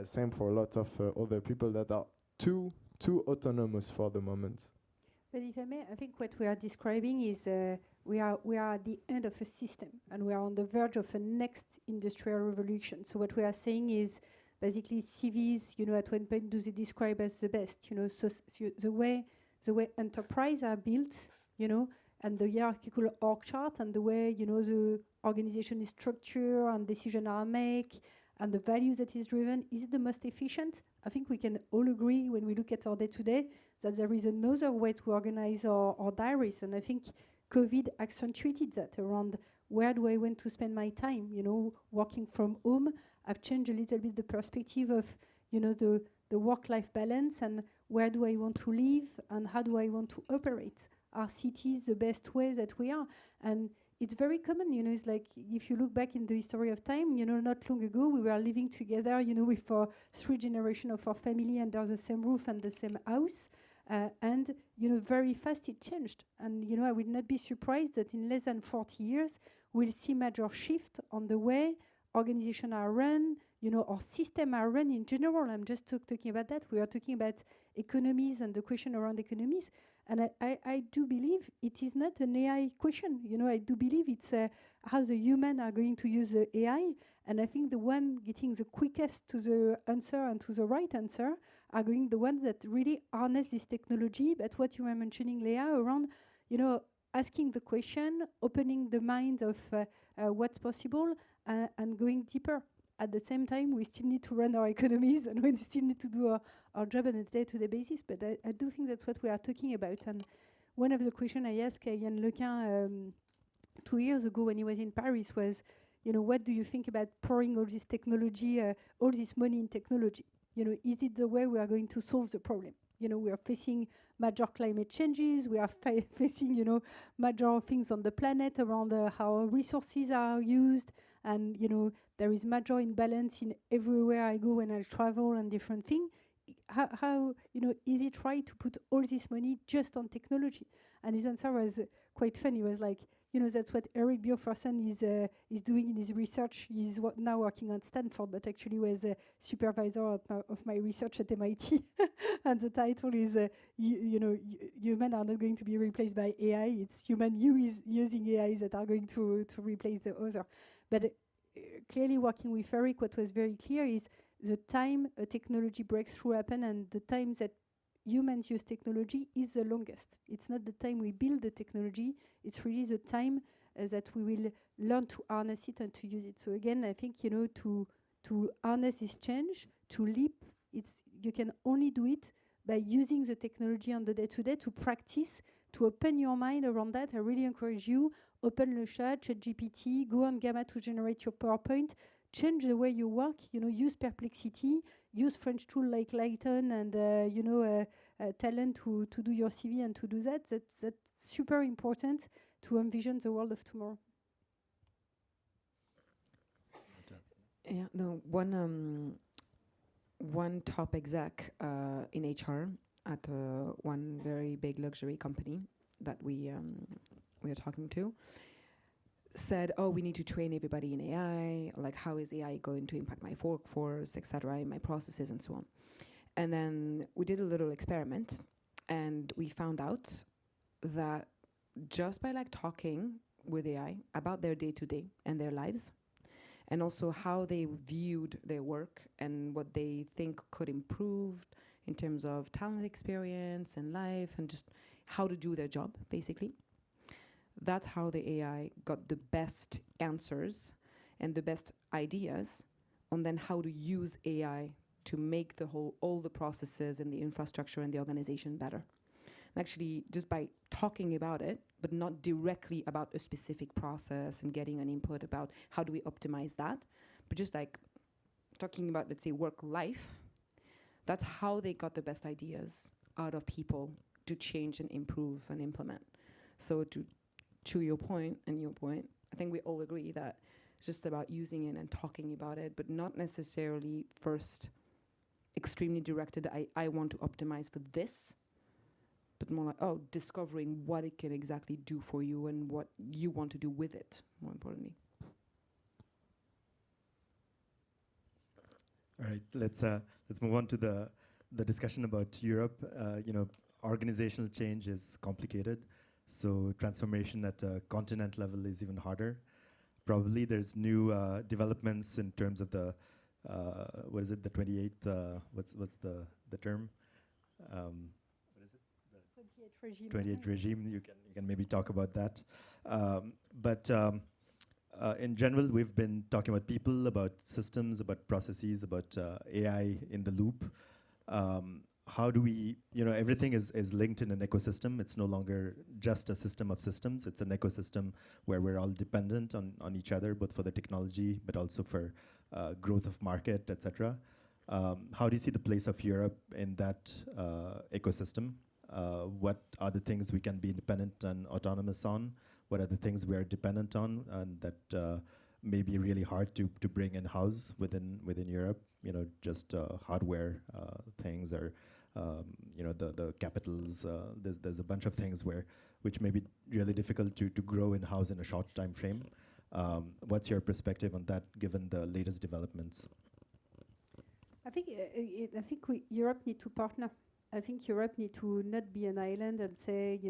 Speaker 4: same for a lot of other people that are too autonomous for the moment.
Speaker 6: But if I may, I think what we are describing is we are at the end of a system, and we are on the verge of a next industrial revolution. So what we are saying is basically CVs, at one point do they describe as the best, so the way enterprise are built, and the hierarchical org chart, and the way the organization is structured and decisions are made, and the value that is driven, is it the most efficient? I think we can all agree when we look at our day-to-day that there is another way to organize our diaries. And I think COVID accentuated that around where do I want to spend my time? You know, working from home, I've changed a little bit the perspective of, you know, the work-life balance and where do I want to live and how do I want to operate? Are cities the best way that we are? And it's very common, you know, it's like if you look back in the history of time, you know, not long ago we were living together, you know, with 3 generations of our family under the same roof and the same house. And, you know, very fast it changed. And, you know, I would not be surprised that in less than 40 years, we'll see major shift on the way organizations are run, you know, or systems are run in general. I'm just talking about that. We are talking about economies and the question around economies. And I do believe it is not an AI question. You know, I do believe it's how the human are going to use the AI. And I think the one getting the quickest to the answer and to the right answer are going the ones that really harness this technology. But what you were mentioning, Leah, around, you know, asking the question, opening the mind of what's possible, and going deeper. At the same time, we still need to run our economies and we still need to do our job on a day-to-day basis. But I do think that's what we are talking about. And one of the questions I asked Yann Lequin 2 years ago when he was in Paris was, you know, what do you think about pouring all this technology, all this money in technology? You know, is it the way we are going to solve the problem? You know, we are facing major climate changes. We are facing, you know, major things on the planet around how resources are used. And, you know, there is major imbalance in everywhere I go when I travel and different things. How, you know, is it right to put all this money just on technology? And his answer was quite funny. He was like, you know, that's what Eric Bjorfersen is doing in his research. He's now working at Stanford, but actually was a supervisor of my research at MIT. And the title is, you know, humans are not going to be replaced by AI. It's human using AIs that are going to replace the other. But clearly working with Eric, what was very clear is the time a technology breakthrough happen and the time that humans use technology is the longest. It's not the time we build the technology, it's really the time that we will learn to harness it and to use it. So again, I think, you know, to harness this change, to leap, you can only do it by using the technology on the day-to-day to practice, to open your mind around that. I really encourage you, open Le Chat, ChatGPT, go on Gamma to generate your PowerPoint, change the way you work, you know, use Perplexity, use French tool like Lighton and, you know, Talent to do your CV and to do that. That's super important to envision the world of tomorrow.
Speaker 5: Yeah, no, one top exec in HR at one very big luxury company that we are talking to said, oh, we need to train everybody in AI, like how is AI going to impact my workforce, etc., in my processes and so on. And then we did a little experiment and we found out that just by like talking with AI about their day-to-day and their lives, and also how they viewed their work and what they think could improve in terms of talent experience and life and just how to do their job, basically. That's how the AI got the best answers and the best ideas on then how to use AI to make all the processes and the infrastructure and the organization better. And actually, just by talking about it, but not directly about a specific process and getting an input about how do we optimize that, but just like talking about, let's say, work life, that's how they got the best ideas out of people to change and improve and implement. So to your point and your point, I think we all agree that it's just about using it and talking about it, but not necessarily first extremely directed, I want to optimize for this, but more like, oh, discovering what it can exactly do for you and what you want to do with it, more importantly.
Speaker 1: All right, let's move on to the discussion about Europe. You know, organizational change is complicated, so transformation at a continent level is even harder. Probably there's new developments in terms of the what is it? The 28. What's the term? What is it? The 28 regime. You can maybe talk about that. But in general, we've been talking about people, about systems, about processes, about AI in the loop. How do we, everything is linked in an ecosystem. It's no longer just a system of systems. It's an ecosystem where we're all dependent on each other, both for the technology, but also for growth of market, etc. How do you see the place of Europe in that ecosystem? What are the things we can be independent and autonomous on? What are the things we are dependent on and that may be really hard to bring in-house within Europe? Just hardware things or the capitals. There's a bunch of things which may be really difficult to grow in-house in a short time frame. What's your perspective on that, given the latest developments?
Speaker 6: I think Europe need to partner. I think Europe need to not be an island and say,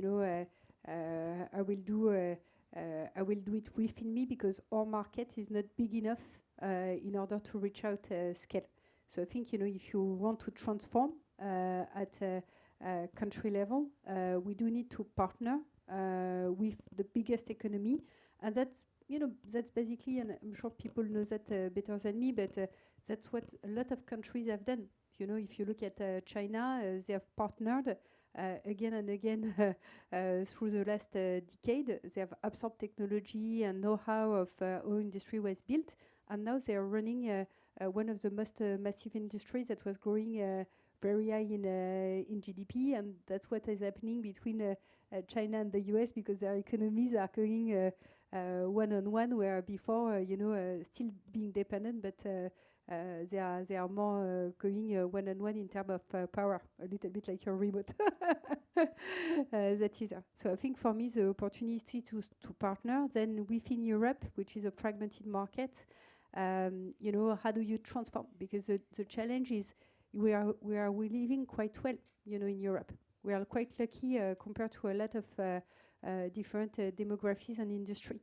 Speaker 6: I will do it within me because our market is not big enough in order to reach out scale. So I think if you want to transform at a country level, we do need to partner with the biggest economy, and that's basically, and I'm sure people know that better than me, but that's what a lot of countries have done. If you look at China, they have partnered again and again through the last decade. They have absorbed technology and know-how of how industry was built, and now they are running one of the most massive industries that was growing very high in GDP, and that's what is happening between China and the US, because their economies are going one-on-one, where before, still being dependent, but they are more going one-on-one in terms of power, a little bit like your remote. That is. So I think for me, the opportunity to partner then within Europe, which is a fragmented market, how do you transform? Because the challenge is we are living quite well, in Europe. We are quite lucky compared to a lot of different demographies and industry.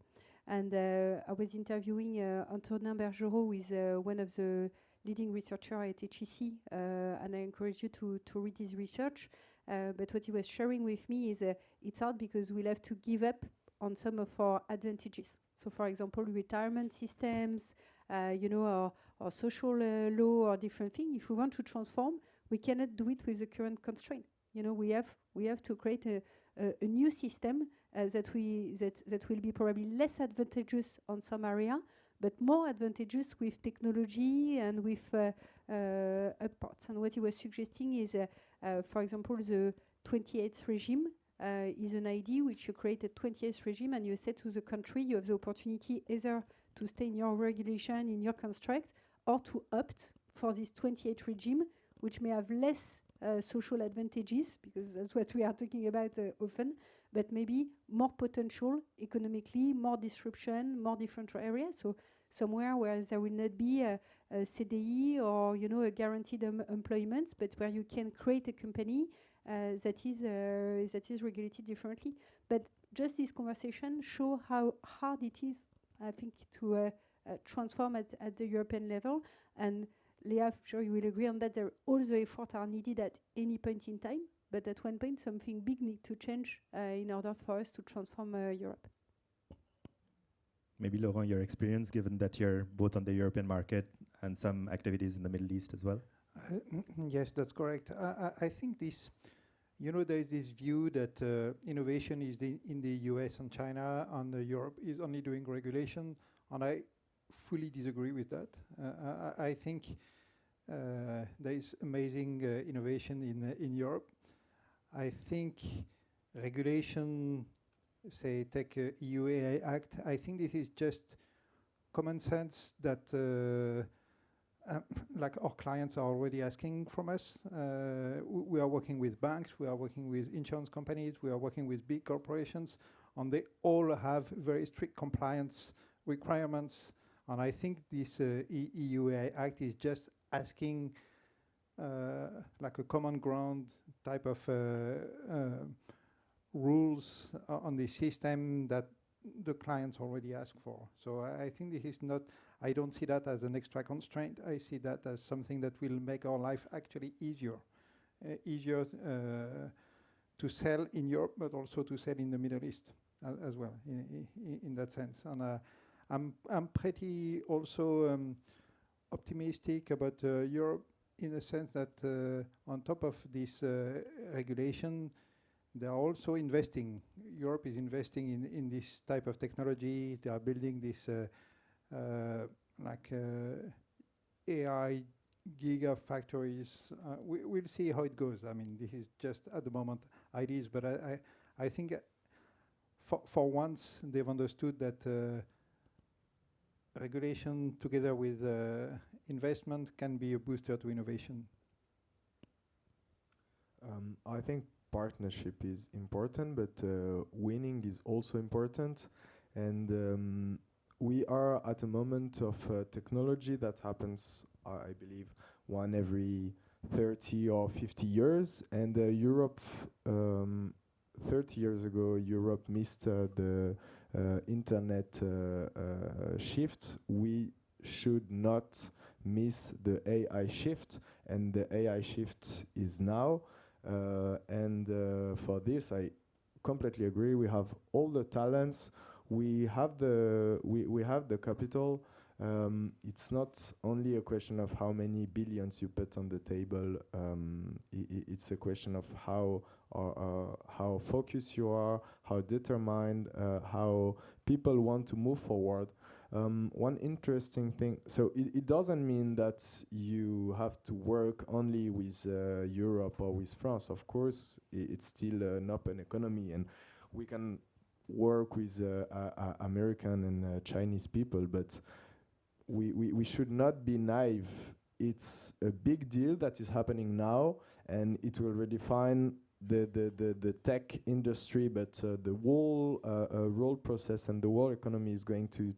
Speaker 6: And I was interviewing Antonin Bergerot, who is one of the leading researchers at HEC, and I encourage you to read his research. But what he was sharing with me is it's hard because we'll have to give up on some of our advantages. So, for example, retirement systems, or social law or different things. If we want to transform, we cannot do it with the current constraint. We have to create a new system that will be probably less advantageous on some area, but more advantageous with technology and with upparts. And what he was suggesting is, for example, the 28th regime is an idea which you create a 28th regime and you say to the country you have the opportunity either to stay in your regulation, in your construct, or to opt for this 28th regime, which may have less social advantages, because that's what we are talking about often, but maybe more potential economically, more disruption, more different areas. So somewhere where there will not be a CDI or a guaranteed employment, but where you can create a company that is regulated differently. But just this conversation show how hard it is, I think, to transform at the European level. And Leah, I'm sure you will agree on that. All the efforts are needed at any point in time, but at one point something big needs to change in order for us to transform Europe.
Speaker 1: Maybe Laurent, your experience, given that you're both on the European market and some activities in the Middle East as well?
Speaker 3: Yes, that's correct. I think this, there is this view that innovation is in the US and China, and Europe is only doing regulation, and I fully disagree with that. I think there is amazing innovation in Europe. I think regulation, say, take EU AI Act, I think this is just common sense that like our clients are already asking from us. We are working with banks, we are working with insurance companies, we are working with big corporations, and they all have very strict compliance requirements. And I think this EU AI Act is just asking like a common ground type of rules on the system that the clients already ask for. So I think this is not, I don't see that as an extra constraint. I see that as something that will make our life actually easier. Easier to sell in Europe, but also to sell in the Middle East as well, in that sense. And I'm pretty also optimistic about Europe in the sense that on top of this regulation, they are also investing. Europe is investing in this type of technology. They are building this AI gigafactories. We'll see how it goes. I mean, this is just at the moment ideas, but I think for once they've understood that regulation together with investment can be a booster to innovation.
Speaker 4: I think partnership is important, but winning is also important. And we are at a moment of technology that happens, I believe, one every 30 or 50 years. And Europe, 30 years ago, Europe missed the internet shift. We should not miss the AI shift, and the AI shift is now. And for this, I completely agree. We have all the talents. We have the capital. It's not only a question of how many billions you put on the table. It's a question of how focused you are, how determined, how people want to move forward. One interesting thing, so it doesn't mean that you have to work only with Europe or with France. Of course, it's still an open economy, and we can work with American and Chinese people, but we should not be naive. It's a big deal that is happening now, and it will redefine the tech industry, but the whole role process and the whole economy is going to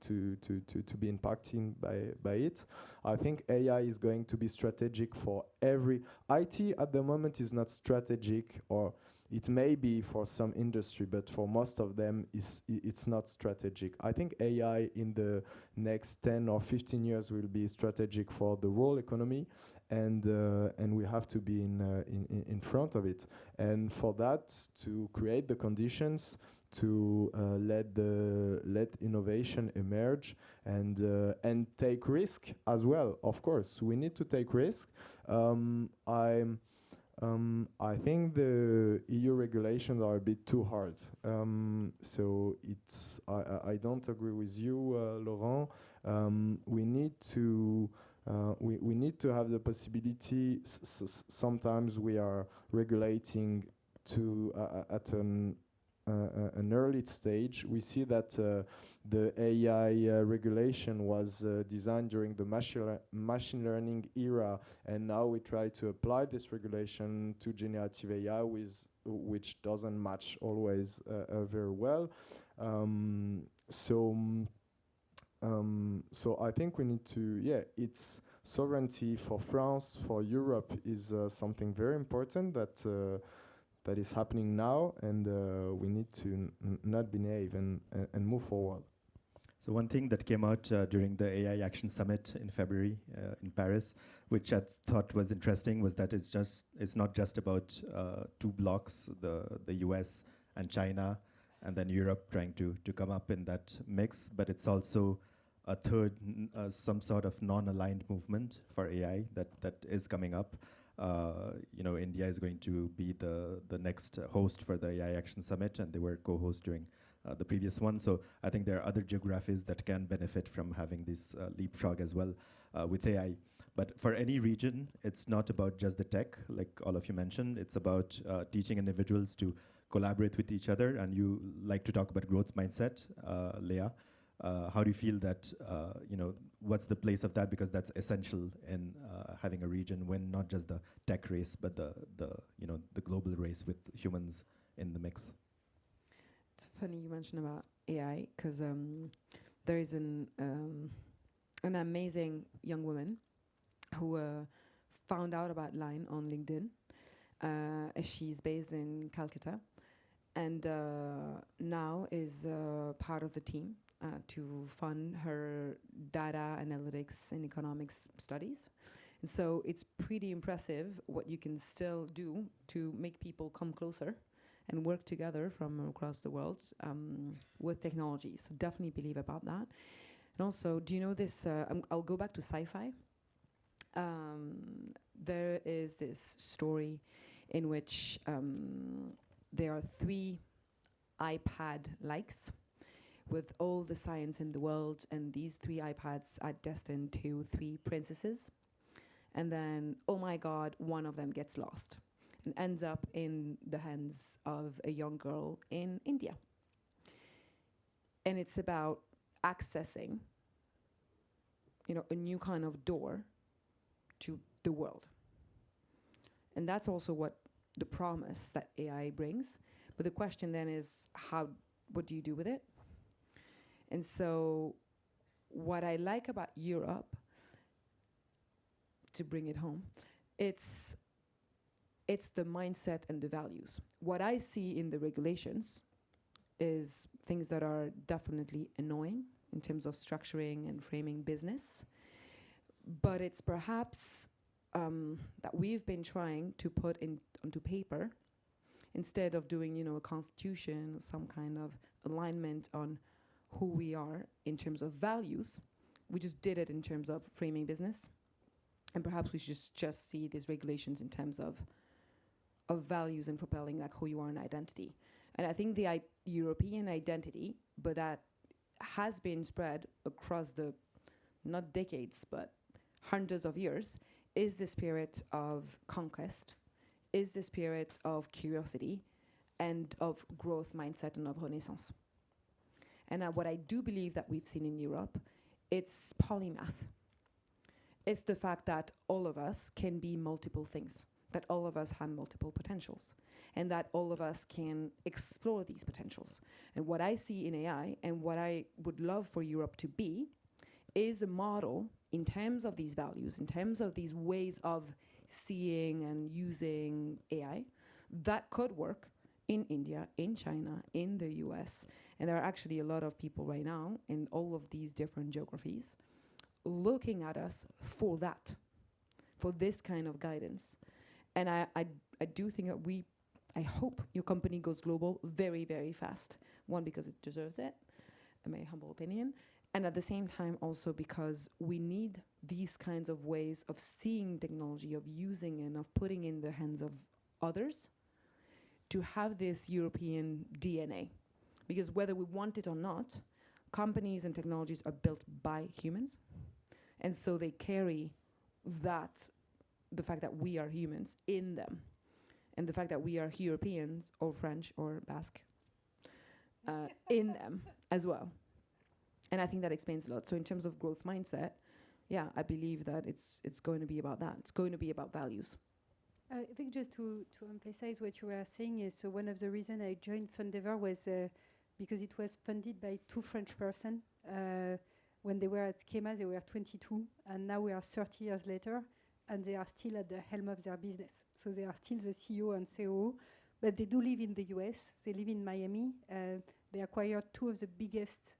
Speaker 4: be impacted by it. I think AI is going to be strategic for every IT. At the moment is not strategic, or it may be for some industry, but for most of them it's not strategic. I think AI in the next 10 or 15 years will be strategic for the whole economy, and we have to be in front of it. And for that, to create the conditions to let innovation emerge and take risk as well. Of course, we need to take risk. I think the EU regulations are a bit too hard. So I don't agree with you, Laurent. We need to have the possibility. Sometimes we are regulating to at an early stage. We see that the AI regulation was designed during the machine learning era, and now we try to apply this regulation to generative AI, which doesn't match always very well. So I think we need to, it's sovereignty for France, for Europe is something very important that is happening now, and we need to not be naive and move forward.
Speaker 1: So one thing that came out during the AI Action Summit in February in Paris, which I thought was interesting, was that it's not just about two blocks, the US and China, and then Europe trying to come up in that mix, but it's also a third, some sort of non-aligned movement for AI that is coming up. India is going to be the next host for the AI Action Summit, and they were co-host during the previous one. So I think there are other geographies that can benefit from having this leapfrog as well with AI. But for any region, it's not about just the tech, like all of you mentioned. It's about teaching individuals to collaborate with each other. And you like to talk about growth mindset, Leah. How do you feel that, what's the place of that? Because that's essential in having a region when not just the tech race, but the global race with humans in the mix.
Speaker 5: It's funny you mentioned about AI, because there is an amazing young woman who found out about Line on LinkedIn. She's based in Calcutta, and now is part of the team to fund her data analytics and economics studies. And so it's pretty impressive what you can still do to make people come closer and work together from across the world with technology. So definitely believe about that. And also, do you know this? I'll go back to sci-fi. There is this story in which there are 3 iPad likes with all the science in the world, and these 3 iPads are destined to 3 princesses. And then, oh my God, one of them gets lost and ends up in the hands of a young girl in India. And it's about accessing, a new kind of door to the world. And that's also what the promise that AI brings. But the question then is, what do you do with it? And so what I like about Europe, to bring it home, it's the mindset and the values. What I see in the regulations is things that are definitely annoying in terms of structuring and framing business. But it's perhaps that we've been trying to put onto paper, instead of doing, a constitution or some kind of alignment on who we are in terms of values. We just did it in terms of framing business. And perhaps we should just see these regulations in terms of values and propelling like who you are and identity. And I think the European identity, but that has been spread across the, not decades, but hundreds of years, is the spirit of conquest, is the spirit of curiosity and of growth mindset and of renaissance. And what I do believe that we've seen in Europe, it's polymath. It's the fact that all of us can be multiple things, that all of us have multiple potentials, and that all of us can explore these potentials. And what I see in AI, and what I would love for Europe to be, is a model in terms of these values, in terms of these ways of seeing and using AI, that could work in India, in China, in the US. And there are actually a lot of people right now in all of these different geographies looking at us for that, for this kind of guidance. And I do think that I hope your company goes global very, very fast. One, because it deserves it, in my humble opinion. And at the same time, also because we need these kinds of ways of seeing technology, of using and of putting in the hands of others to have this European DNA. Because whether we want it or not, companies and technologies are built by humans. And so they carry the fact that we are humans in them. And the fact that we are Europeans or French or Basque in them as well. And I think that explains a lot. So in terms of growth mindset, yeah, I believe that it's going to be about that. It's going to be about values.
Speaker 6: I think just to emphasize what you were saying is, so one of the reasons I joined Fundever was because it was funded by 2 French persons. When they were at Schema, they were 22, and now we are 30 years later, and they are still at the helm of their business. So they are still the CEO and COO, but they do live in the US. They live in Miami. They acquired 2 of the biggest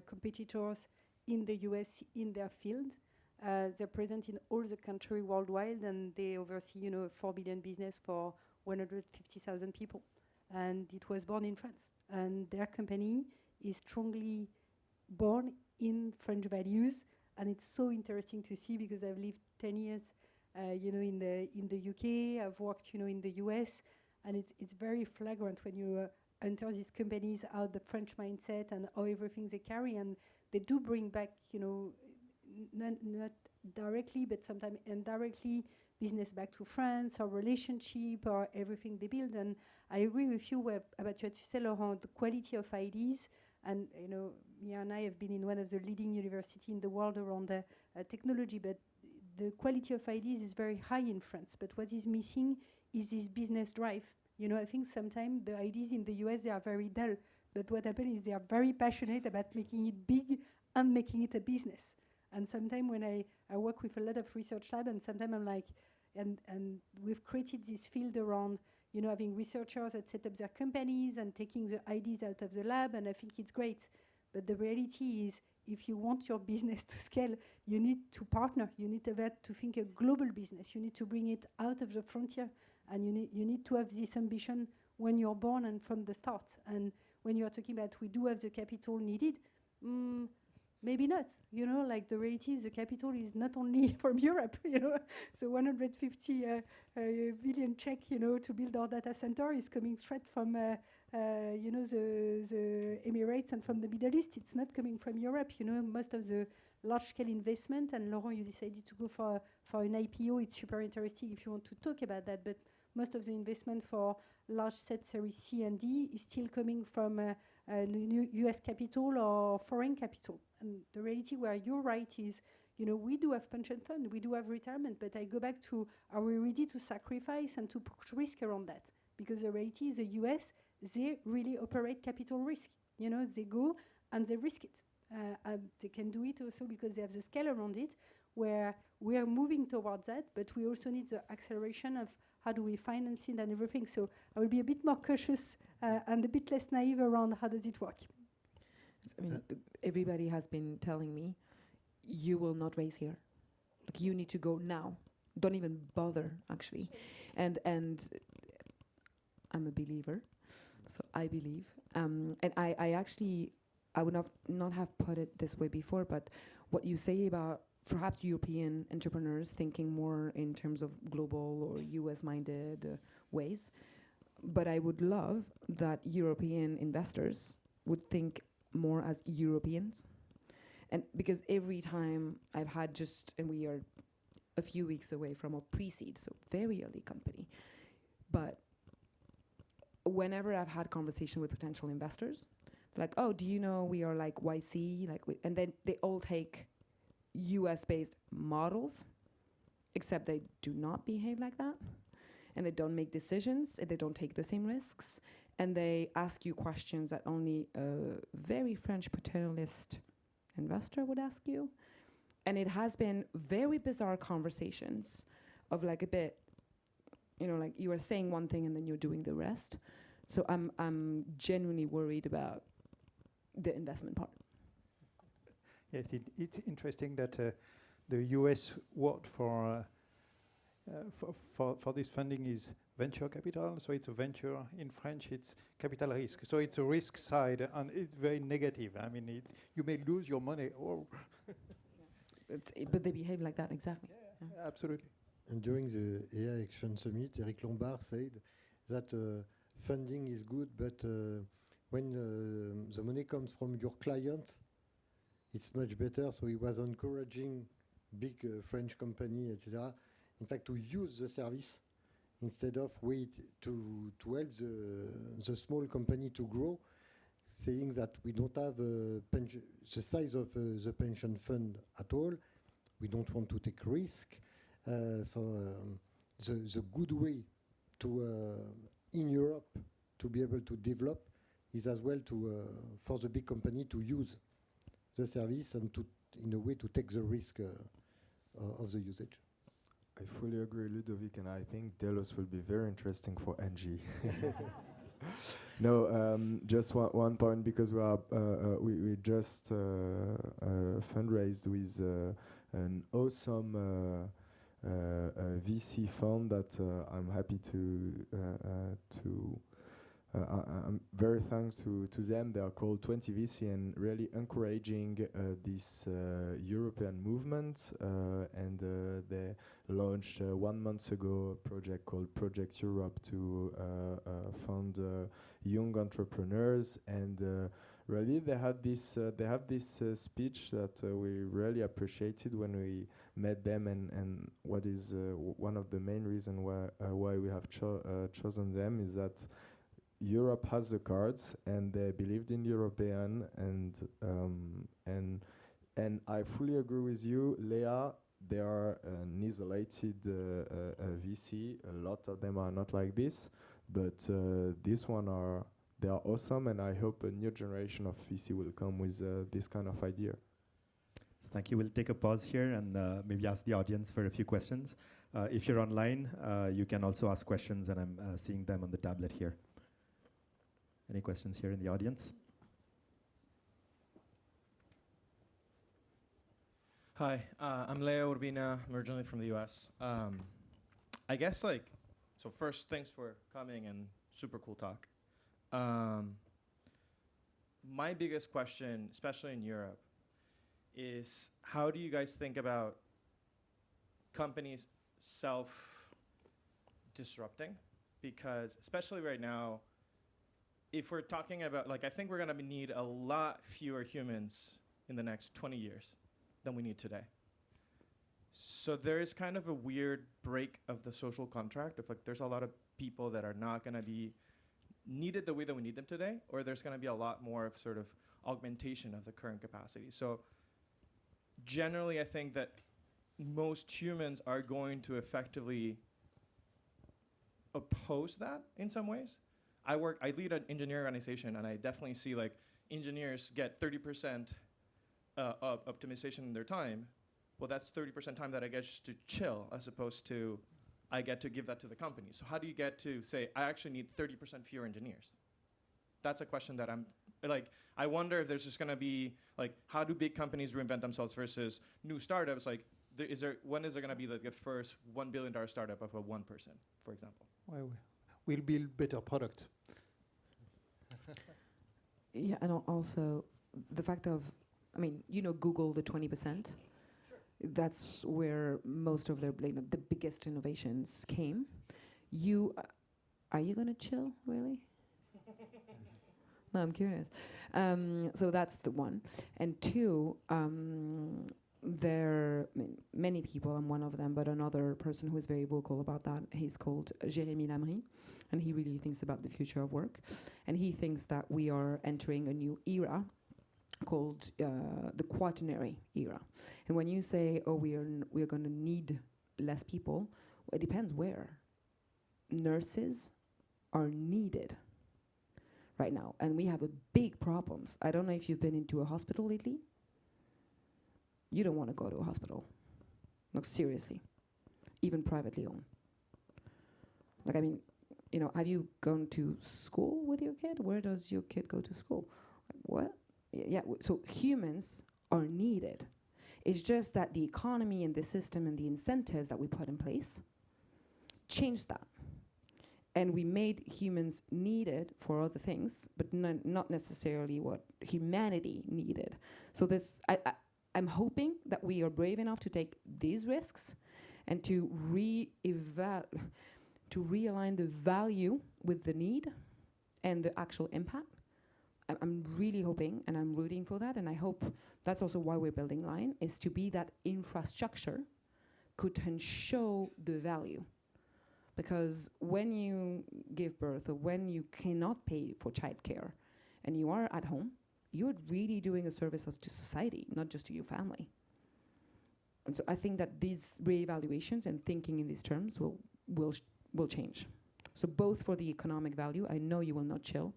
Speaker 6: competitors in the US in their field. They're present in all the country worldwide, and they oversee, a 4 billion business for 150,000 people. And it was born in France. And their company is strongly born in French values. And it's so interesting to see, because I've lived 10 years, in the UK. I've worked, in the US, and it's very flagrant when you enter these companies, out the French mindset and how everything they carry, and they do bring back, not directly, but sometimes indirectly, business back to France, or relationship, or everything they build. And I agree with you about what you said, Laurent, the quality of ideas. And Mia and I have been in one of the leading universities in the world around technology, but the quality of ideas is very high in France. But what is missing is this business drive. I think sometimes the ideas in the US, they are very dull, but what happens is they are very passionate about making it big and making it a business. And sometimes when I work with a lot of research lab, and sometimes I'm like, and we've created this field around, having researchers that set up their companies and taking the ideas out of the lab, and I think it's great. But the reality is, if you want your business to scale, you need to partner. You need to think a global business. You need to bring it out of the frontier, and you need to have this ambition when you're born and from the start. And when you are talking about we do have the capital needed, maybe not. You know, like the reality is the capital is not only from Europe. You know, so 150 billion check, you know, to build our data center is coming straight from, you know, the Emirates and from the Middle East. It's not coming from Europe. You know, most of the large-scale investment, and Laurent, you decided to go for an IPO. It's super interesting if you want to talk about that. But most of the investment for large set Series C and D is still coming from US capital or foreign capital. And the reality where you're right is, you know, we do have pension fund, we do have retirement, but I go back to, are we ready to sacrifice and to put risk around that? Because the reality is the US, they really operate capital risk. You know, they go and they risk it. They can do it also because they have the scale around it, where we are moving towards that, but we also need the acceleration of how do we finance it and everything. So I will be a bit more cautious and a bit less naive around how does it work.
Speaker 5: I mean, everybody has been telling me, you will not raise here. Like, you need to go now. Don't even bother, actually. And I'm a believer, so I believe. And I actually, I would not have put it this way before, but what you say about perhaps European entrepreneurs thinking more in terms of global or US-minded ways, but I would love that European investors would think more as Europeans. And because every time I've had and we are a few weeks away from a pre-seed, so very early company, but whenever I've had conversation with potential investors, they're like, oh, do you know we are like YC? And then they all take US-based models, except they do not behave like that. And they don't make decisions, and they don't take the same risks. And they ask you questions that only a very French paternalist investor would ask you. And it has been very bizarre conversations of like a bit, you know, like you are saying one thing and then you're doing the rest. So I'm genuinely worried about the investment part.
Speaker 3: Yes, it's interesting that the US word for this funding is venture capital. So it's a venture. In French, it's capital risk. So it's a risk side, and it's very negative. I mean, you may lose your money. Oh.
Speaker 5: But they behave like that, exactly.
Speaker 3: Yeah. Absolutely.
Speaker 2: And during the AI Action Summit, Eric Lombard said that funding is good, but when the money comes from your client, it's much better. So he was encouraging big French company, etc., in fact, to use the service instead of wait to help the small company to grow, saying that we don't have the size of the pension fund at all. We don't want to take risk. So the good way to in Europe to be able to develop is as well to for the big company to use the service and to in a way to take the risk of the usage.
Speaker 4: I fully agree, Ludovic, and I think Delos will be very interesting for NG. No, just one point, because we just fundraised with an awesome VC fund that I'm happy to I'm very thankful to them. They are called 20 VC and really encouraging this European movement. And they launched 1 month ago a project called Project Europe to fund young entrepreneurs. And really, they have this speech that we really appreciated when we met them. And what is one of the main reasons why we have chosen them is that Europe has the cards, and they believed in European, and I fully agree with you, Leah. They are an isolated VC. A lot of them are not like this, but this one they are awesome, and I hope a new generation of VC will come with this kind of idea.
Speaker 1: So thank you. We'll take a pause here and maybe ask the audience for a few questions. If you're online, you can also ask questions, and I'm seeing them on the tablet here. Any questions here in the audience?
Speaker 7: Hi, I'm Leo Urbina. I'm originally from the US. I guess so first, thanks for coming and super cool talk. My biggest question, especially in Europe, is how do you guys think about companies self-disrupting? Because especially right now, if we're talking about, like, I think we're going to need a lot fewer humans in the next 20 years than we need today. So there is kind of a weird break of the social contract of, like, there's a lot of people that are not going to be needed the way that we need them today, or there's going to be a lot more of sort of augmentation of the current capacity. So generally, I think that most humans are going to effectively oppose that in some ways. I lead an engineering organization, and I definitely see, like, engineers get 30% of optimization in their time. Well, that's 30% time that I get just to chill, as opposed to I get to give that to the company. So how do you get to say, I actually need 30% fewer engineers? That's a question that I'm, like, I wonder if there's just going to be, like, how do big companies reinvent themselves versus new startups? Like, when is there going to be, like, the first $1 billion startup of a one person, for example?
Speaker 3: Well, we'll build better product.
Speaker 5: Yeah, and also the fact of, I mean, Google, the 20%. That's where most of their, like, the biggest innovations came. Are you gonna chill, really? No, I'm curious. So that's the one. And two, many people, I'm one of them, but another person who is very vocal about that, he's called Jérémy Lamry, and he really thinks about the future of work. And he thinks that we are entering a new era called the quaternary era. And when you say, oh, we're going to need less people, well, it depends where. Nurses are needed right now, and we have a big problems. I don't know if you've been into a hospital lately. You don't want to go to a hospital. No, seriously. Even privately owned. Like, I mean, have you gone to school with your kid? Where does your kid go to school? Like, what? Yeah, so humans are needed. It's just that the economy and the system and the incentives that we put in place changed that. And we made humans needed for other things, but not necessarily what humanity needed. So I'm hoping that we are brave enough to take these risks and to realign the value with the need and the actual impact. I'm really hoping, and I'm rooting for that, and I hope that's also why we're building Line, is to be that infrastructure could show the value. Because when you give birth, or when you cannot pay for childcare, and you are at home, you're really doing a service to society, not just to your family. And so I think that these reevaluations and thinking in these terms will change. So both for the economic value, I know you will not chill.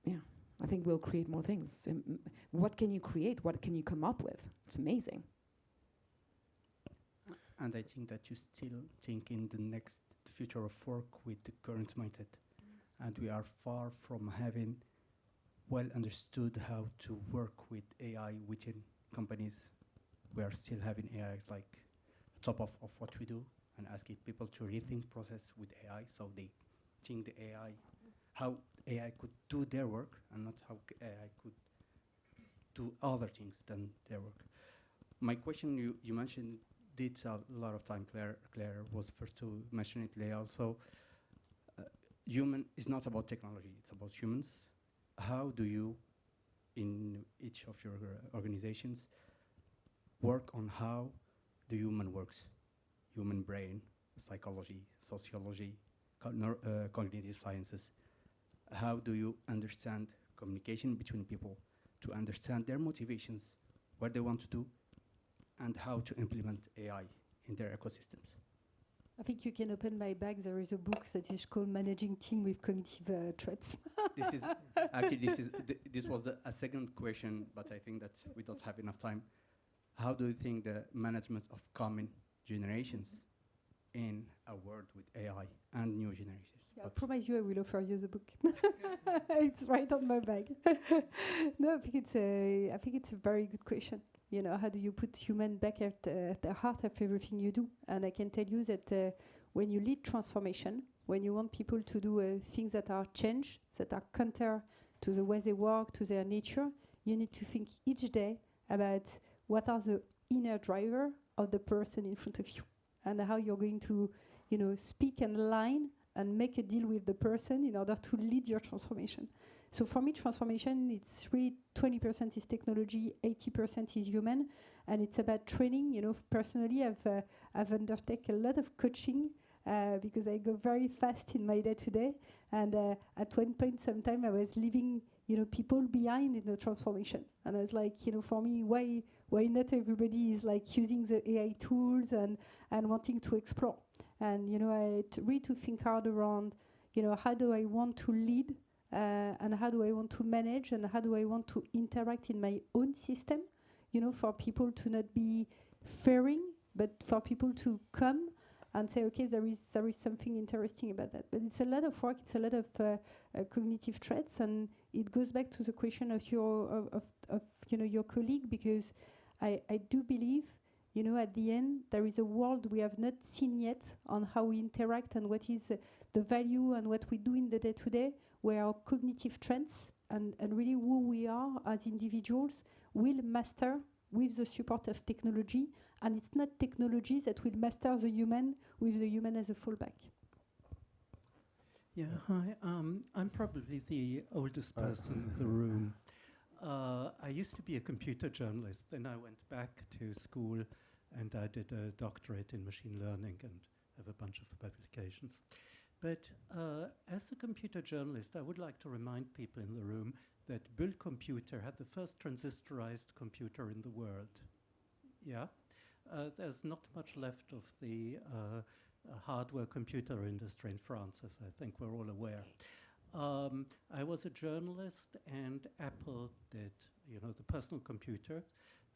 Speaker 5: Yeah, I think we'll create more things. What can you create? What can you come up with? It's amazing.
Speaker 8: And I think that you still think in the next future of work with the current mindset. And we are far from having well understood how to work with AI within companies. We are still having AI like top of what we do, and asking people to rethink process with AI, so they think the AI, how AI could do their work, and not how AI could do other things than their work. My question, you mentioned it a lot of time, Claire was first to mention it, Leah also. Human is not about technology, it's about humans. How do you, in each of your organizations, work on how the human works? Human brain, psychology, sociology, cognitive sciences. How do you understand communication between people, to understand their motivations, what they want to do, and how to implement AI in their ecosystems?
Speaker 6: I think you can open my bag. There is a book that is called Managing Team with Cognitive Threats.
Speaker 8: This is actually this was a second question, but I think that we don't have enough time. How do you think the management of common generations in a world with AI and new generations?
Speaker 6: Yeah, I promise you I will offer you the book. It's right on my bag. No, I think it's a very good question. You know, how do you put human back at the heart of everything you do? And I can tell you that when you lead transformation, when you want people to do things that are change, that are counter to the way they work, to their nature, you need to think each day about what are the inner driver of the person in front of you, and how you're going to, speak and align and make a deal with the person in order to lead your transformation. So for me, transformation, it's really 20% is technology, 80% is human, and it's about training. Personally, I've undertaken a lot of coaching because I go very fast in my day-to-day, and at one point, sometime I was leaving, people behind in the transformation, and I was like, for me, why not everybody is like using the AI tools and wanting to explore, and I really to think hard around, how do I want to lead. And how do I want to manage, and how do I want to interact in my own system, for people to not be fearing, but for people to come and say, okay, there is something interesting about that. But it's a lot of work, it's a lot of cognitive traits, and it goes back to the question of your colleague, because I do believe, at the end, there is a world we have not seen yet on how we interact and what is the value and what we do in the day-to-day, where our cognitive trends and really who we are as individuals will master with the support of technology. And it's not technology that will master the human with the human as a fallback.
Speaker 9: Yeah, hi. I'm probably the oldest person in the room. I used to be a computer journalist, then I went back to school and I did a doctorate in machine learning and have a bunch of publications. But as a computer journalist, I would like to remind people in the room that Bull Computer had the first transistorized computer in the world. Yeah? There's not much left of the hardware computer industry in France, as I think we're all aware. I was a journalist, and Apple did, the personal computer.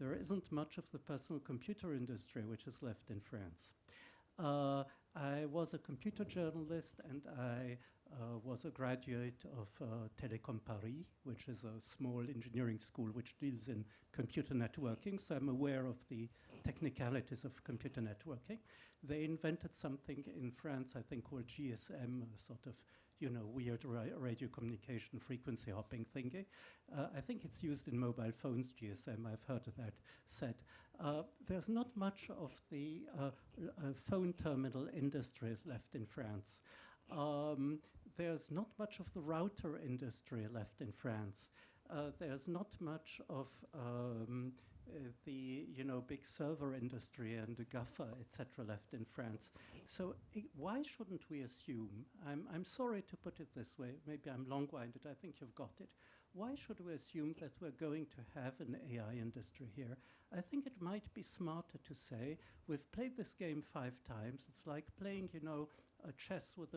Speaker 9: There isn't much of the personal computer industry which is left in France. I was a computer journalist, and I was a graduate of Télécom Paris, which is a small engineering school which deals in computer networking, so I'm aware of the technicalities of computer networking. They invented something in France, I think, called GSM, a sort of, weird radio communication frequency hopping thingy. I think it's used in mobile phones, GSM, I've heard of that said. There's not much of the phone terminal industry left in France. There's not much of the router industry left in France. There's not much of the big server industry and the GAFA, etc., left in France. So why shouldn't we assume, I'm sorry to put it this way, maybe I'm long-winded, I think you've got it. Why should we assume that we're going to have an AI industry here? I think it might be smarter to say, we've played this game 5 times, it's like playing, a chess with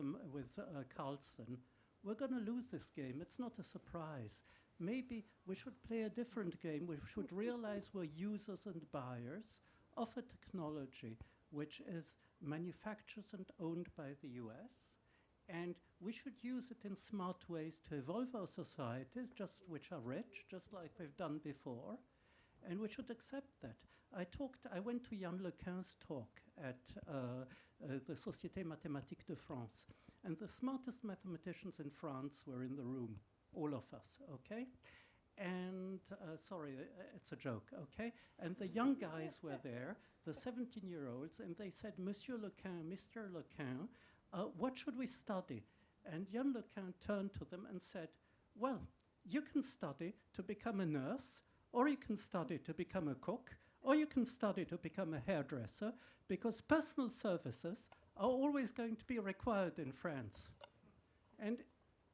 Speaker 9: Carlsen. We're going to lose this game, it's not a surprise. Maybe we should play a different game. We should realize we're users and buyers of a technology which is manufactured and owned by the US. And we should use it in smart ways to evolve our societies, which are rich, just like we've done before. And we should accept that. I went to Yann Lequin's talk at the Société Mathématique de France. And the smartest mathematicians in France were in the room. All of us, okay? And, sorry, it's a joke, okay? And the young guys were there, the 17-year-olds, and they said, Monsieur Lequin, Mr. Lequin, what should we study? And Yann Lequin turned to them and said, well, you can study to become a nurse, or you can study to become a cook, or you can study to become a hairdresser, because personal services are always going to be required in France. And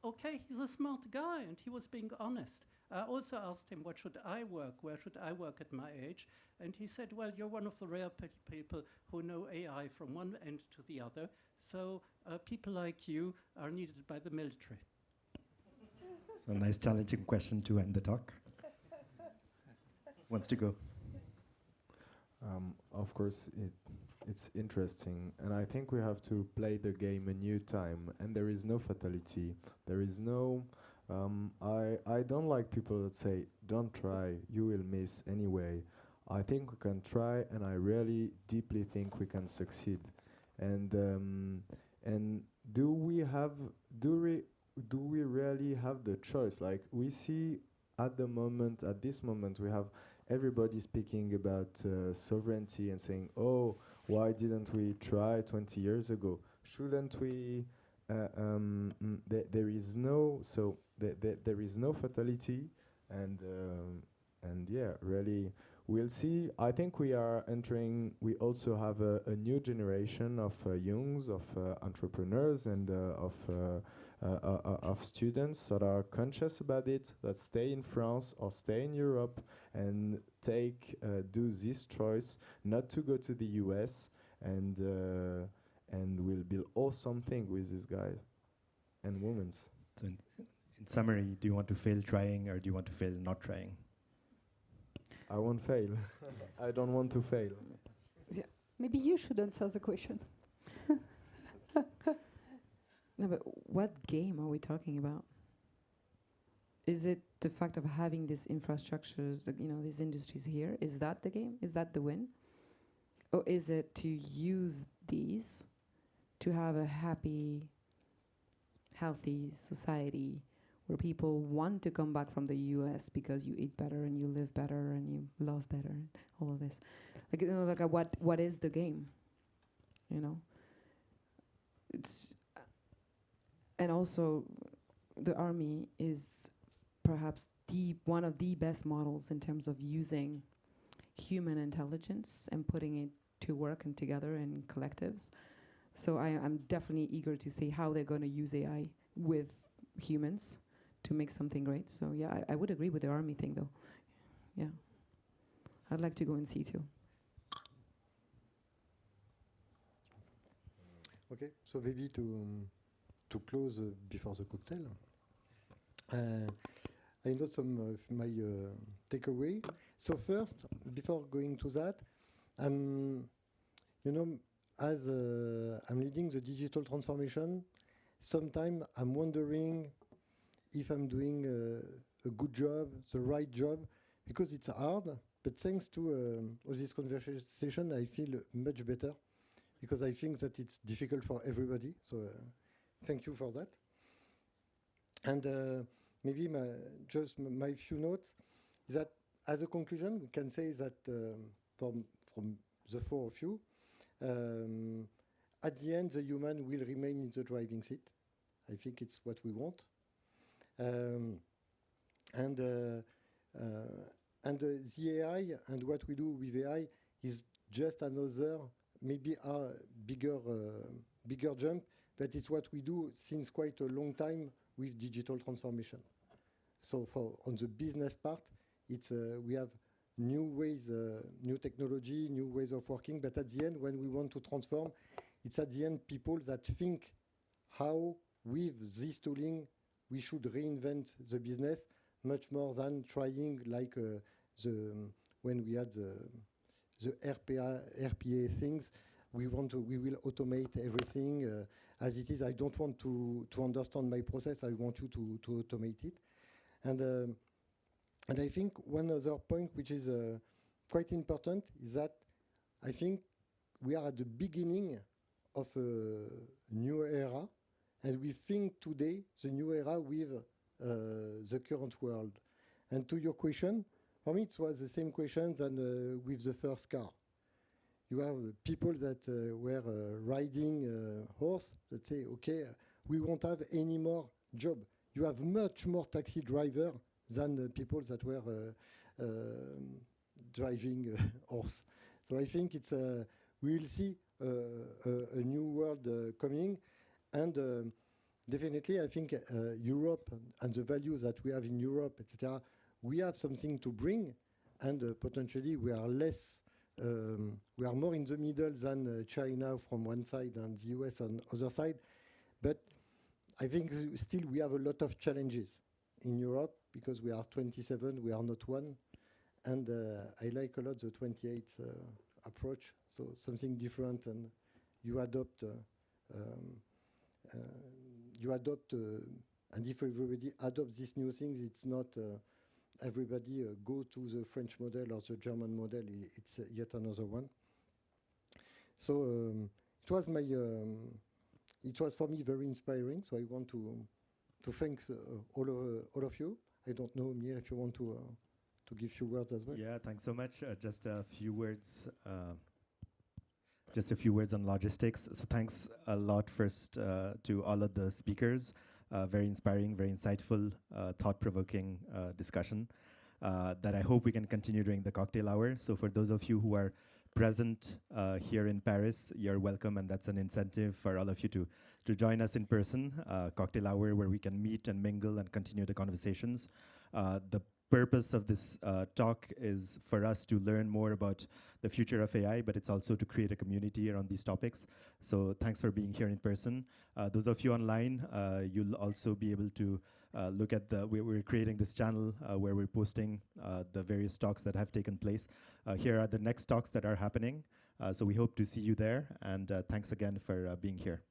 Speaker 9: okay, he's a smart guy, and he was being honest. I also asked him, what should I work? Where should I work at my age? And he said, well, you're one of the rare people who know AI from one end to the other, so people like you are needed by the military.
Speaker 1: So nice challenging question to end the talk. Wants to go?
Speaker 4: Of course, it's interesting, and I think we have to play the game a new time, and there is no fatality. There is no, I don't like people that say, don't try, you will miss anyway. I think we can try, and I really deeply think we can succeed. And do we really have the choice? Like, we see at this moment, we have everybody speaking about sovereignty and saying, "Oh, why didn't we try 20 years ago? Shouldn't we?" There is no there is no fatality, and yeah, really, we'll see. I think we are entering. We also have a new generation of youngs, of entrepreneurs, and of students that are conscious about it, that stay in France or stay in Europe and do this choice not to go to the US, and we'll build awesome thing with these guys and women.
Speaker 1: So in summary, do you want to fail trying or do you want to fail not trying?
Speaker 4: I won't fail. I don't want to fail.
Speaker 6: Maybe you should answer the question.
Speaker 5: No, but what game are we talking about? Is it the fact of having these infrastructures, these industries here? Is that the game? Is that the win? Or is it to use these to have a happy, healthy society where people want to come back from the US because you eat better and you live better and you love better and all of this? What is the game? It's and also the army is perhaps one of the best models in terms of using human intelligence and putting it to work and together in collectives. So I'm definitely eager to see how they're going to use AI with humans to make something great. So yeah, I would agree with the army thing though. Yeah, I'd like to go and see too.
Speaker 2: Okay, so maybe to close before the cocktail, I note some of my takeaway. So first, before going to that, as I'm leading the digital transformation, sometimes I'm wondering if I'm doing a good job, the right job, because it's hard. But thanks to all this conversation, I feel much better, because I think that it's difficult for everybody. So thank you for that. And maybe my few notes is that as a conclusion, we can say that from the four of you, at the end, the human will remain in the driving seat. I think it's what we want. And the AI and what we do with AI is just another, maybe a bigger jump, but it's what we do since quite a long time with digital transformation. So on the business part, it's we have new ways, new technology, new ways of working, but at the end, when we want to transform, it's at the end people that think how with this tooling we should reinvent the business much more than trying like when we had the RPA things. We will automate everything as it is. I don't want to understand my process. I want you to automate it. And I think one other point which is quite important is that I think we are at the beginning of a new era, and we think today the new era with the current world. And to your question, for me it was the same question than with the first car. You have people that were riding a horse that say, okay, we won't have any more job. You have much more taxi driver than people that were driving a horse. So I think it's we will see a new world coming, and definitely I think Europe and the values that we have in Europe, etc., we have something to bring, and potentially we are less. We are more in the middle than China from one side and the US on the other side. But I think still we have a lot of challenges in Europe because we are 27, we are not one. And I like a lot the 28 approach, so something different, and you adopt, and if everybody adopts these new things, it's not everybody go to the French model or the German model. It's yet another one. So it was it was for me very inspiring. So I want to thank all of you. I don't know, Mir, if you want to give few words as well.
Speaker 1: Yeah, thanks so much. Just a few words. Just a few words on logistics. So thanks a lot first to all of the speakers. Very inspiring, very insightful, thought-provoking discussion that I hope we can continue during the cocktail hour. So for those of you who are present here in Paris, you're welcome, and that's an incentive for all of you to join us in person, cocktail hour where we can meet and mingle and continue the conversations. The purpose of this talk is for us to learn more about the future of AI, but it's also to create a community around these topics. So thanks for being here in person. Those of you online, you'll also be able to look at we're creating this channel where we're posting the various talks that have taken place. Here are the next talks that are happening. So we hope to see you there, and thanks again for being here.